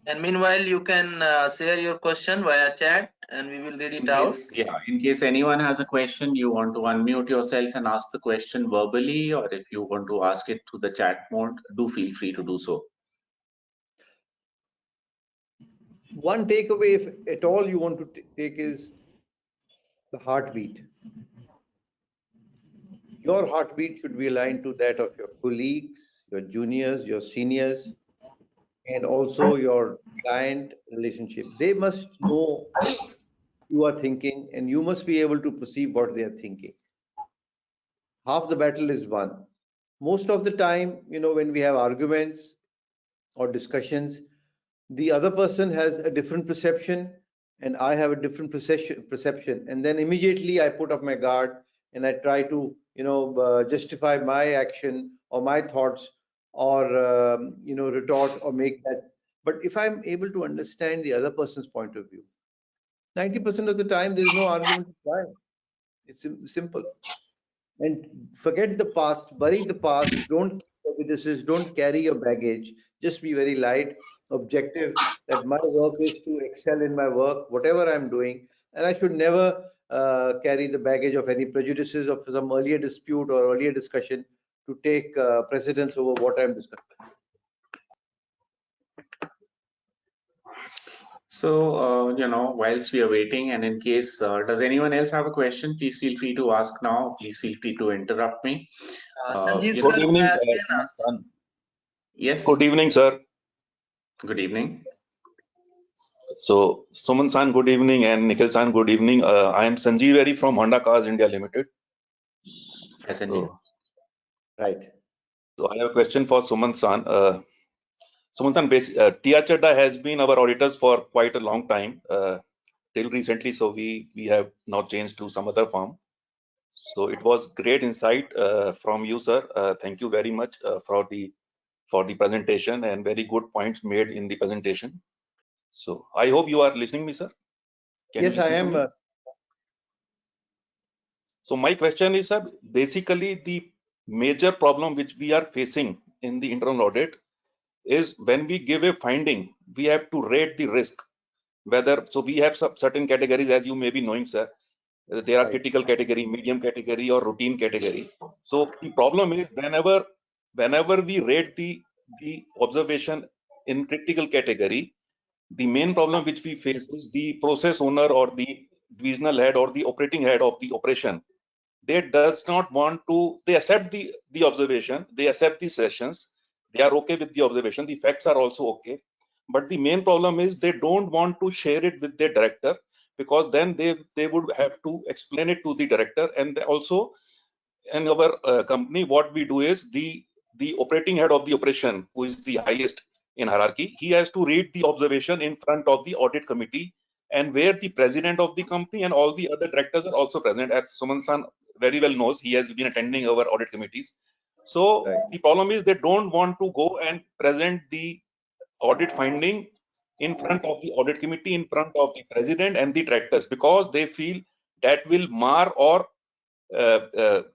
And meanwhile, you can share your question via chat, and we will read it out. In case anyone has a question, you want to unmute yourself and ask the question verbally, or if you want to ask it through the chat mode, do feel free to do so. One takeaway, if at all you want to take, is the heartbeat. Your heartbeat should be aligned to that of your colleagues, your juniors, your seniors, and also your client relationship. They must know you are thinking, and you must be able to perceive what they are thinking. Half the battle is won. Most of the time, when we have arguments or discussions, the other person has a different perception and I have a different perception. And then immediately I put up my guard and I try to, justify my action or my thoughts or, retort or make that. But if I'm able to understand the other person's point of view, 90% of the time, there's no argument to try. It's simple. And forget the past, bury the past, don't keep prejudices, don't carry your baggage, just be very light, objective, that my work is to excel in my work, whatever I'm doing, and I should never carry the baggage of any prejudices of some earlier dispute or earlier discussion to take precedence over what I'm discussing. So, whilst we are waiting, and in case, does anyone else have a question, please feel free to ask now. Please feel free to interrupt me. Sanjeev You sir, know, Good evening, can Sumant ask. San. yes, Good evening, sir. good evening. So, Sumant San, good evening, and Nikhil San, good evening. I am Sanjeev Very from Honda Cars India Limited. Hi, Sanjeev. Right. So, I have a question for Sumant San. Sumant San, TR Chadha has been our auditors for quite a long time, till recently. So, we have now changed to some other firm. So, it was great insight from you, sir. Thank you very much for the presentation and very good points made in the presentation. So, I hope you are listening me, sir. Can Yes, you I listen to am. me? So my question is, sir, basically the major problem which we are facing in the internal audit is when we give a finding, we have to rate the risk. So we have certain categories, as you may be knowing, sir. There are Right. critical category, medium category, or routine category. So the problem is whenever we rate the observation in critical category, the main problem which we face is the process owner or the divisional head or the operating head of the operation. They does not want to, they accept the observation, they accept the sessions, they are okay with the observation, the facts are also okay, but the main problem is they don't want to share it with their director, because then they would have to explain it to the director. And also in our company, what we do is the operating head of the operation, who is the highest in hierarchy, he has to read the observation in front of the audit committee, and where the president of the company and all the other directors are also present. As Sumant San very well knows, he has been attending our audit committees. So Right. the problem is they don't want to go and present the audit finding in front of the audit committee, in front of the president and the directors, because they feel that will mar or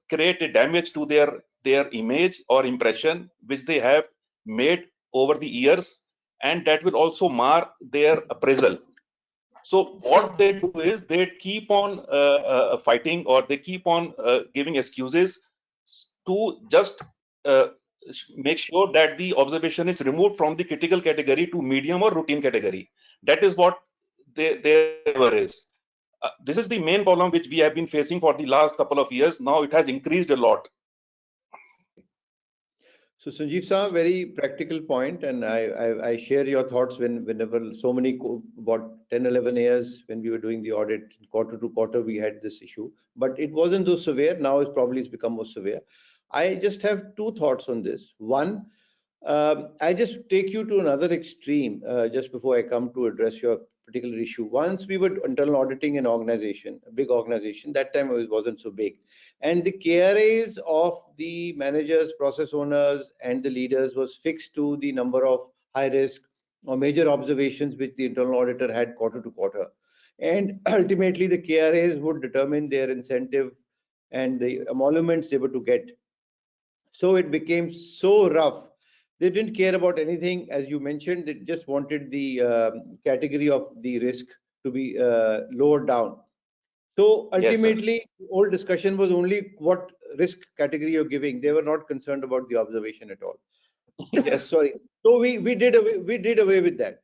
create a damage to their image or impression which they have made over the years, and that will also mar their appraisal. So what they do is they keep on fighting, or they keep on giving excuses to just make sure that the observation is removed from the critical category to medium or routine category. That is what their favor is. This is the main problem which we have been facing for the last couple of years. Now it has increased a lot. So Sanjeev Sir, very practical point, and I share your thoughts whenever so many about 10, 11 years when we were doing the audit, quarter to quarter we had this issue, but it wasn't so severe. Now it's become more severe. I just have two thoughts on this. One, I just take you to another extreme just before I come to address your particular issue. Once we were internal auditing an organization, a big organization, that time it wasn't so big. And the KRAs of the managers, process owners, and the leaders was fixed to the number of high risk or major observations which the internal auditor had quarter to quarter. And ultimately, the KRAs would determine their incentive and the emoluments they were to get. So it became so rough. They didn't care about anything, as you mentioned. They just wanted the category of the risk to be lowered down. So Yes, sir. ultimately, the whole discussion was only what risk category you're giving. They were not concerned about the observation at all. Yes. Sorry. So we did away with that.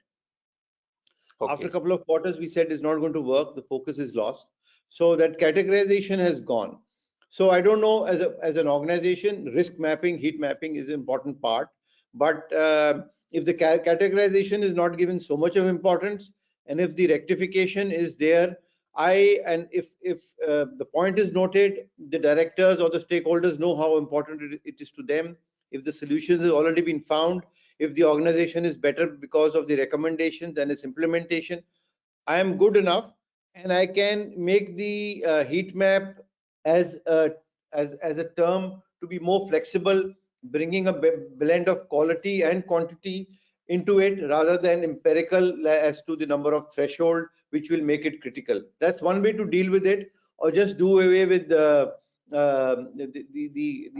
After a Okay. couple of quarters, we said it's not going to work. The focus is lost. So that categorization has gone. So I don't know, as an organization, risk mapping, heat mapping is an important part. But if the categorization is not given so much of importance, and if the rectification is there, if the point is noted, the directors or the stakeholders know how important it is to them. If the solutions have already been found, if the organization is better because of the recommendations and its implementation, I am good enough, and I can make the heat map as a term to be more flexible, bringing a blend of quality and quantity into it rather than empirical as to the number of threshold, which will make it critical. That's one way to deal with it, or just do away with the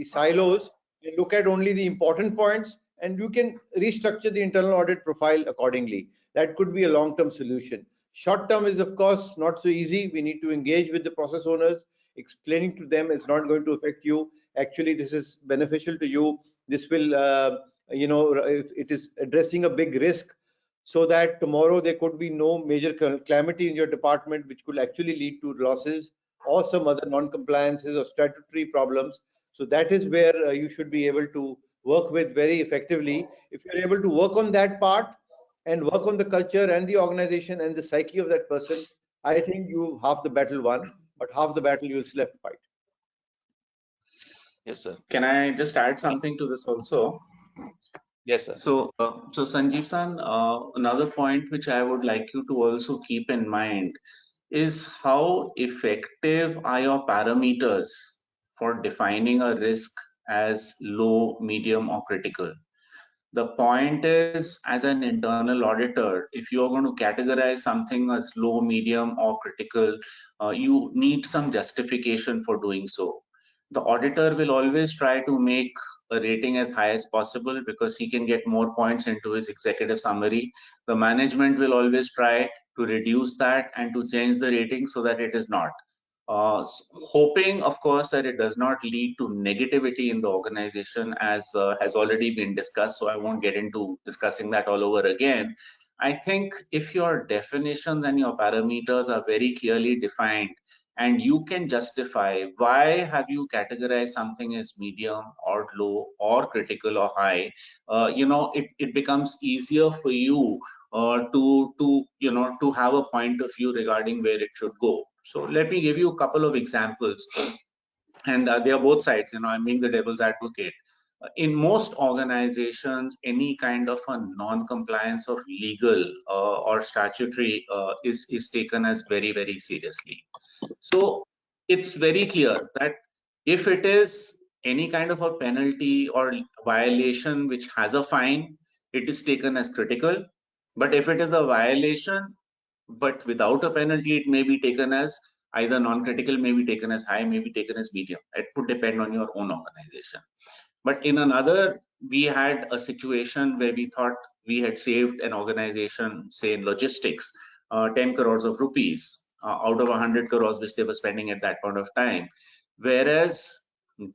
silos and look at only the important points, and you can restructure the internal audit profile accordingly. That could be a long-term solution. Short term is, of course, not so easy. We need to engage with the process owners, explaining to them it's not going to affect you. Actually, this is beneficial to you. This will, if it is addressing a big risk, so that tomorrow there could be no major calamity in your department, which could actually lead to losses or some other non-compliances or statutory problems. So that is where you should be able to work with very effectively. If you're able to work on that part, and work on the culture and the organization and the psyche of that person, I think you half the battle won, but half the battle you'll still have to fight. Yes, sir. Can I just add something to this also? Yes, sir. So Sanjeev San, another point which I would like you to also keep in mind is how effective are your parameters for defining a risk as low, medium, or critical. The point is, as an internal auditor, if you're going to categorize something as low, medium, or critical, you need some justification for doing so. The auditor will always try to make a rating as high as possible because he can get more points into his executive summary. The management will always try to reduce that and to change the rating so that it is not. Hoping, of course, that it does not lead to negativity in the organization, as has already been discussed. So I won't get into discussing that all over again. I think if your definitions and your parameters are very clearly defined, and you can justify why have you categorized something as medium or low or critical or high, it becomes easier for you to have a point of view regarding where it should go. So let me give you a couple of examples, and they are both sides. I'm being the devil's advocate. In most organizations, any kind of a non-compliance of legal or statutory is taken as very, very seriously. So it's very clear that if it is any kind of a penalty or violation which has a fine, it is taken as critical. But if it is a violation but without a penalty, it may be taken as either non-critical, may be taken as high, may be taken as medium. It would depend on your own organization. But in another, we had a situation where we thought we had saved an organization, say in logistics, 10 crores of rupees out of 100 crores which they were spending at that point of time. Whereas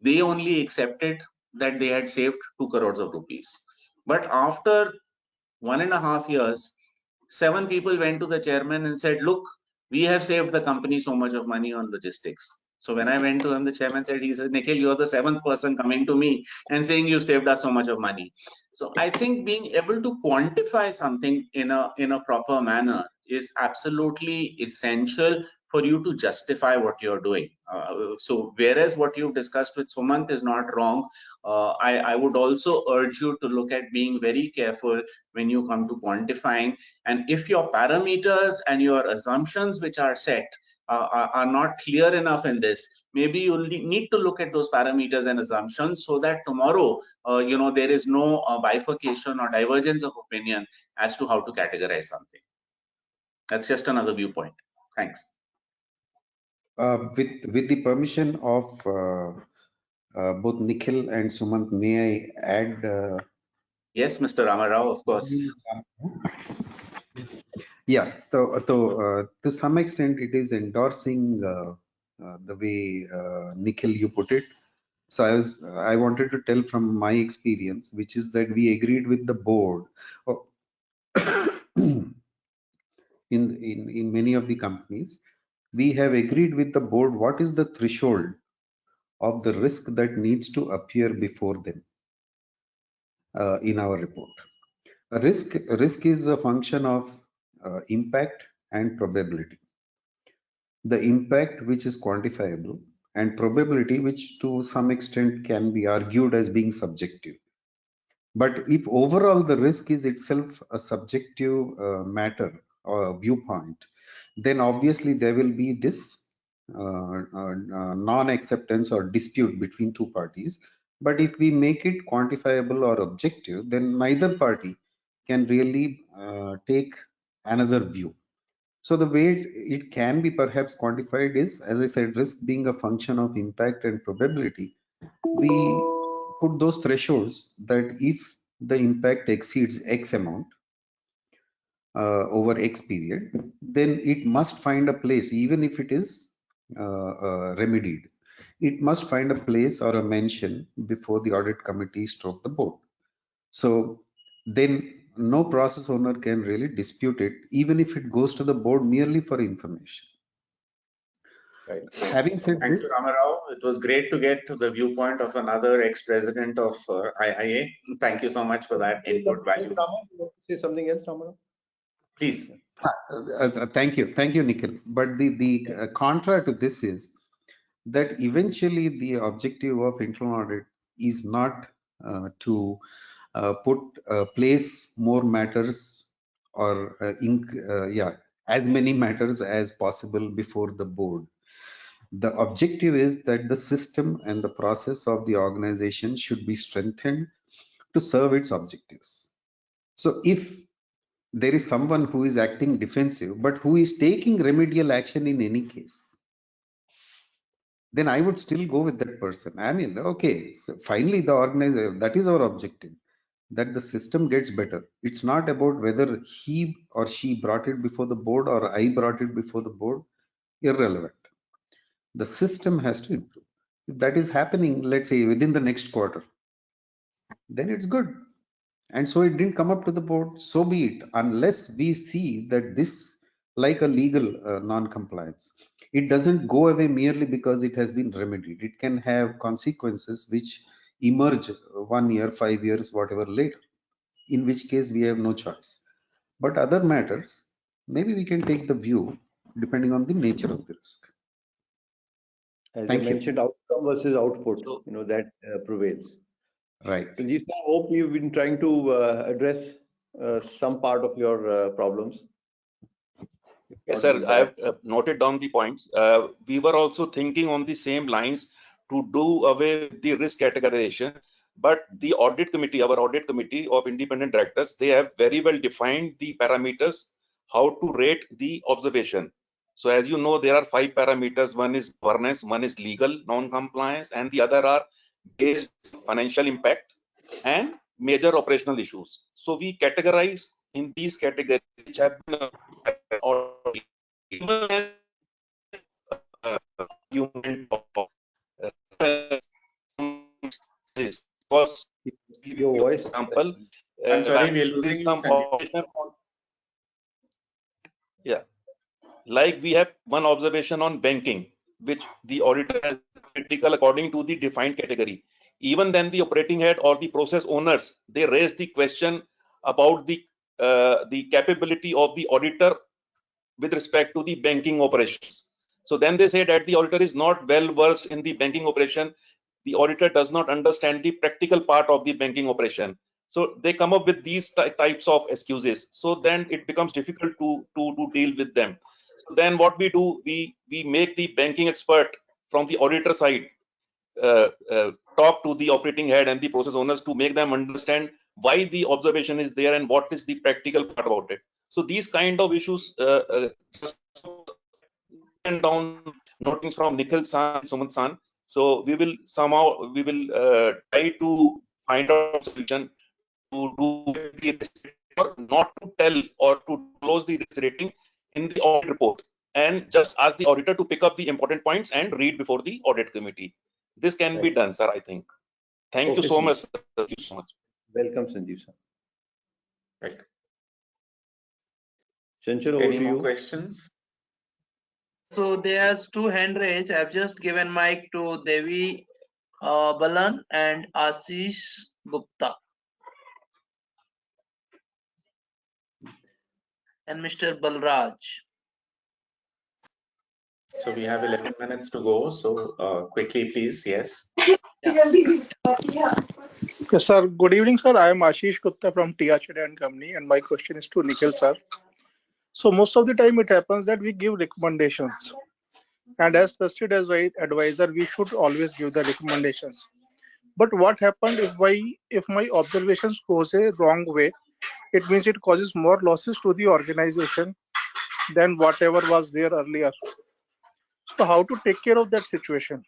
they only accepted that they had saved 2 crores of rupees. But after 1.5 years, 7 people went to the chairman and said, look, we have saved the company so much of money on logistics. So when I went to him, the chairman said, he said, Nikhil, you're the seventh person coming to me and saying you saved us so much of money. So I think being able to quantify something in a proper manner is absolutely essential for you to justify what you're doing. So whereas what you've discussed with Sumant is not wrong, I would also urge you to look at being very careful when you come to quantifying. And if your parameters and your assumptions which are set are not clear enough in this, maybe you need to look at those parameters and assumptions so that tomorrow, there is no bifurcation or divergence of opinion as to how to categorize something. That's just another viewpoint. Thanks. With the permission of both Nikhil and Sumant, may I add? Yes, Mr. Ramarao, of course. Yeah, to some extent, it is endorsing the way Nikhil you put it. So I wanted to tell from my experience, which is that we agreed with the board. Oh, in many of the companies, we have agreed with the board what is the threshold of the risk that needs to appear before them in our report. Risk is a function of impact and probability. The impact which is quantifiable and probability which to some extent can be argued as being subjective. But if overall the risk is itself a subjective matter or viewpoint, then obviously there will be this non-acceptance or dispute between two parties. But if we make it quantifiable or objective, then neither party can really take another view. So the way it can be perhaps quantified is, as I said, risk being a function of impact and probability. We put those thresholds that if the impact exceeds X amount over X period, then it must find a place, even if it is remedied. It must find a place or a mention before the audit committee stroke the board. So then no process owner can really dispute it, even if it goes to the board merely for information. Right. Having said Thank this, you, Ramarao. It was great to get the viewpoint of another ex-president of IIA. Thank you so much for that input value. Say something else, Ramana? Please. thank you, Nikhil. But the contra to this is that eventually the objective of internal audit is not to place more matters or as many matters as possible before the board. The objective is that the system and the process of the organization should be strengthened to serve its objectives. So if there is someone who is acting defensive but who is taking remedial action in any case, then I would still go with that person. I mean, okay, so finally the organizer, that is our objective, that the system gets better. It's not about whether he or she brought it before the board or I brought it before the board, irrelevant. The system has to improve. If that is happening, let's say within the next quarter, then it's good. And so it didn't come up to the board, so be it, unless we see that this, like a legal non-compliance, it doesn't go away merely because it has been remedied. It can have consequences which emerge 1 year, 5 years, whatever later, in which case we have no choice. But other matters, maybe we can take the view depending on the nature of the risk. As Thank I you. mentioned, outcome versus output, So- that prevails. Right. Sanjeev, I hope you've been trying to address some part of your problems. Yes, sir. I have noted down the points. We were also thinking on the same lines to do away with the risk categorization, but the audit committee, our audit committee of independent directors, they have very well defined the parameters, how to rate the observation. So as you know, there are 5 parameters. One is governance, one is legal non-compliance, and the other are based financial impact and major operational issues. So we categorize in these categories which have been Your voice. example, I'm sorry, we are losing you, Sanjeev. Yeah, like we have one observation on banking. which the auditor has critical according to the defined category. Even then, the operating head or the process owners, they raise the question about the capability of the auditor with respect to the banking operations. So then they say that the auditor is not well versed in the banking operation. The auditor does not understand the practical part of the banking operation. So they come up with these types of excuses. So then it becomes difficult to deal with them. So then what we do, we make the banking expert from the auditor side talk to the operating head and the process owners to make them understand why the observation is there and what is the practical part about it. So these kind of issues and down notings from Nikhil San, Sumant San. So we will try to find out a solution to do the risk or not to tell or to close the risk rating in the audit report and just ask the auditor to pick up the important points and read before the audit committee. This can be done, sir, I think. Thank you so much. Thank you so much. Welcome, Sanjeev sir. Welcome. Chanchal, over Any to more you. questions? So there's two hand raised. I've just given mic to Devi Balan and Ashish Gupta. And Mr. Balraj. So we have 11 minutes to go. So quickly, please. Yes. Yes, sir. Good evening, sir. I am Ashish Gupta from TR Chadha and Company, and my question is to Nikhil, sir. So most of the time it happens that we give recommendations, and as trusted as advisor, we should always give the recommendations. But what happened if my observations goes a wrong way? It means it causes more losses to the organization than whatever was there earlier. So how to take care of that situation?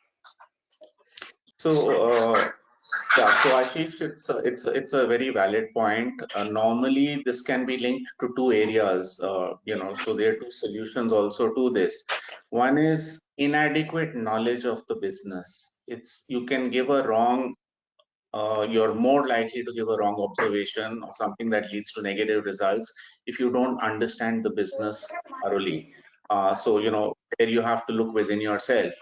So yeah, so Ashish, it's a very valid point. Normally, this can be linked to two areas. So there are two solutions also to this. One is inadequate knowledge of the business. You can give a wrong. You're more likely to give a wrong observation or something that leads to negative results if you don't understand the business thoroughly. So there you have to look within yourself.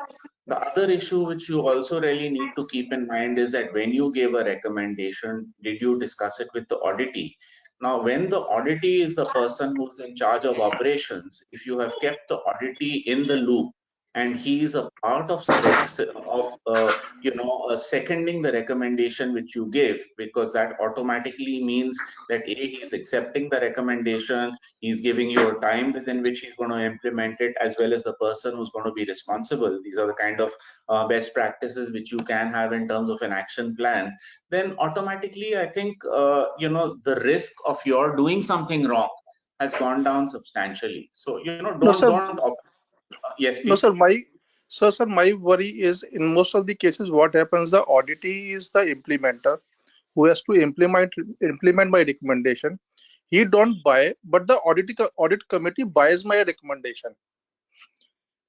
The other issue which you also really need to keep in mind is that when you gave a recommendation, did you discuss it with the auditee? Now, when the auditee is the person who's in charge of operations, if you have kept the auditee in the loop and he is a part of seconding the recommendation which you give, because that automatically means that he's accepting the recommendation, he's giving you a time within which he's going to implement it, as well as the person who's going to be responsible. These are the kind of best practices which you can have in terms of an action plan. Then automatically, I think the risk of your doing something wrong has gone down substantially. So No, sir. Yes, No, please. sir, my worry is in most of the cases, what happens, the auditee is the implementer who has to implement my recommendation. He don't buy, but the audit committee buys my recommendation.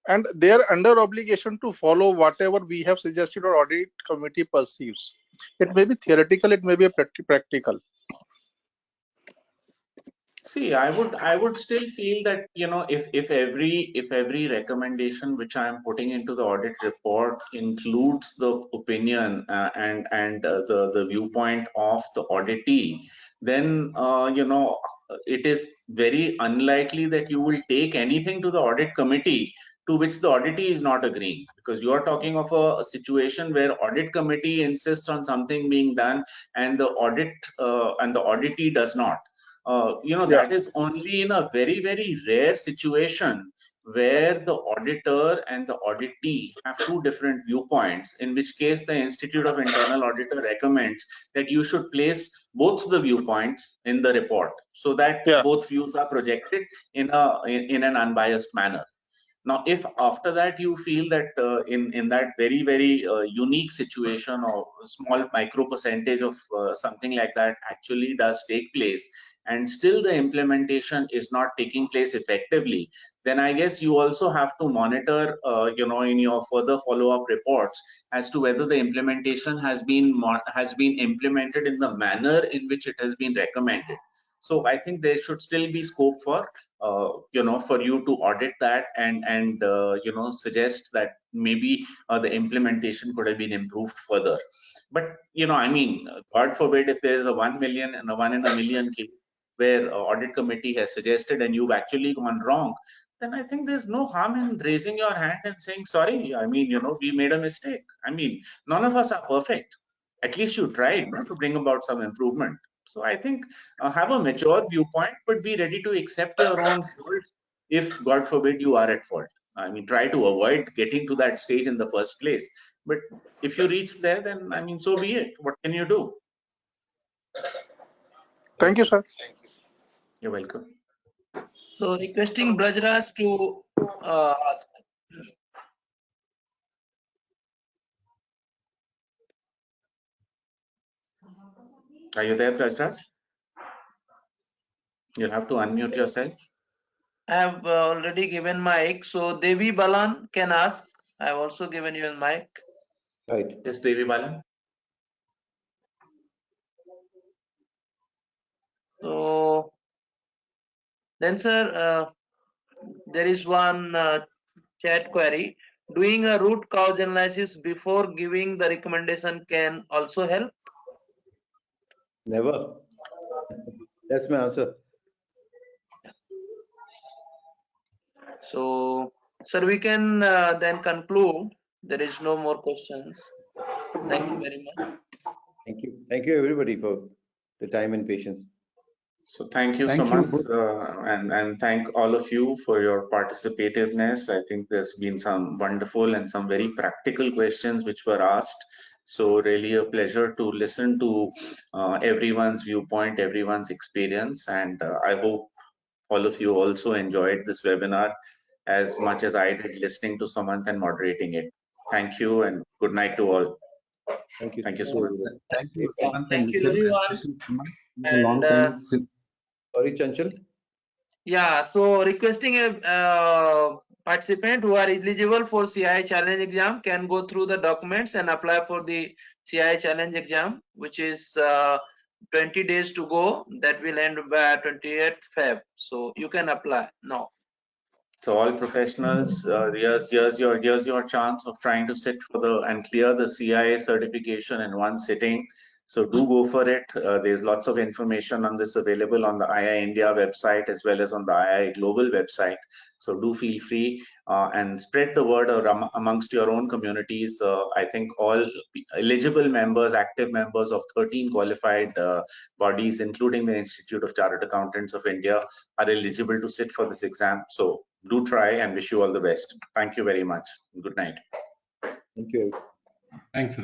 And they are under obligation to follow whatever we have suggested or audit committee perceives. It may be theoretical, it may be practical. See, I would still feel that if every recommendation which I am putting into the audit report includes the opinion and the viewpoint of the auditee, then it is very unlikely that you will take anything to the audit committee to which the auditee is not agreeing, because you are talking of a situation where audit committee insists on something being done and the auditee does not. That is only in a very, very rare situation where the auditor and the auditee have two different viewpoints, in which case the Institute of Internal Auditor recommends that you should place both the viewpoints in the report so that both views are projected in an unbiased manner. Now, if after that you feel that in that very, very unique situation or small micro percentage of something like that actually does take place, and still the implementation is not taking place effectively, then I guess you also have to monitor, in your further follow-up reports as to whether the implementation has been implemented in the manner in which it has been recommended. So I think there should still be scope for for you to audit that and suggest that maybe the implementation could have been improved further. But I mean, God forbid if there is a 1 million and a 1 in a million case where audit committee has suggested and you've actually gone wrong, then I think there's no harm in raising your hand and saying sorry. I mean, we made a mistake. I mean, none of us are perfect. At least you tried to bring about some improvement. So I think have a mature viewpoint, but be ready to accept your own faults if, God forbid, you are at fault. I mean, try to avoid getting to that stage in the first place. But if you reach there, then I mean, so be it. What can you do? Thank you, sir. You're welcome. So requesting Brajraj to ask. Are you there, Prajraj? You'll have to unmute yourself. I have already given mic, so Devi Balan can ask. I have also given you a mic. Right. Yes, Devi Balan. So then, sir, there is one chat query. Doing a root cause analysis before giving the recommendation can also help. Never. That's my answer. So, sir, we can then conclude. There is no more questions. Thank you very much. Thank you. Thank you, everybody, for the time and patience. So thank you, Thank you. Sumant, and thank all of you for your participativeness. I think there's been some wonderful and some very practical questions which were asked. So really a pleasure to listen to everyone's viewpoint, everyone's experience, and I hope all of you also enjoyed this webinar as much as I did listening to Sumant and moderating it. Thank you and good night to all. Thank you. Thank you so much. Thank you, Yeah, Sumant and thank you Nikhil, everyone. especially Sumant. It's a And long time Sorry, Chanchal. yeah, so requesting a participant who are eligible for CI challenge exam can go through the documents and apply for the CI challenge exam, which is 20 days to go. That will end by 28th Feb. So you can apply now. So all professionals, here's your chance of trying to sit for and clear the CIA certification in one sitting. So do go for it. There's lots of information on this available on the II India website as well as on the II Global website. So do feel free and spread the word amongst your own communities. I think all eligible members, active members of 13 qualified bodies, including the Institute of Chartered Accountants of India, are eligible to sit for this exam. So do try and wish you all the best. Thank you very much. Good night. Thank you. Thanks.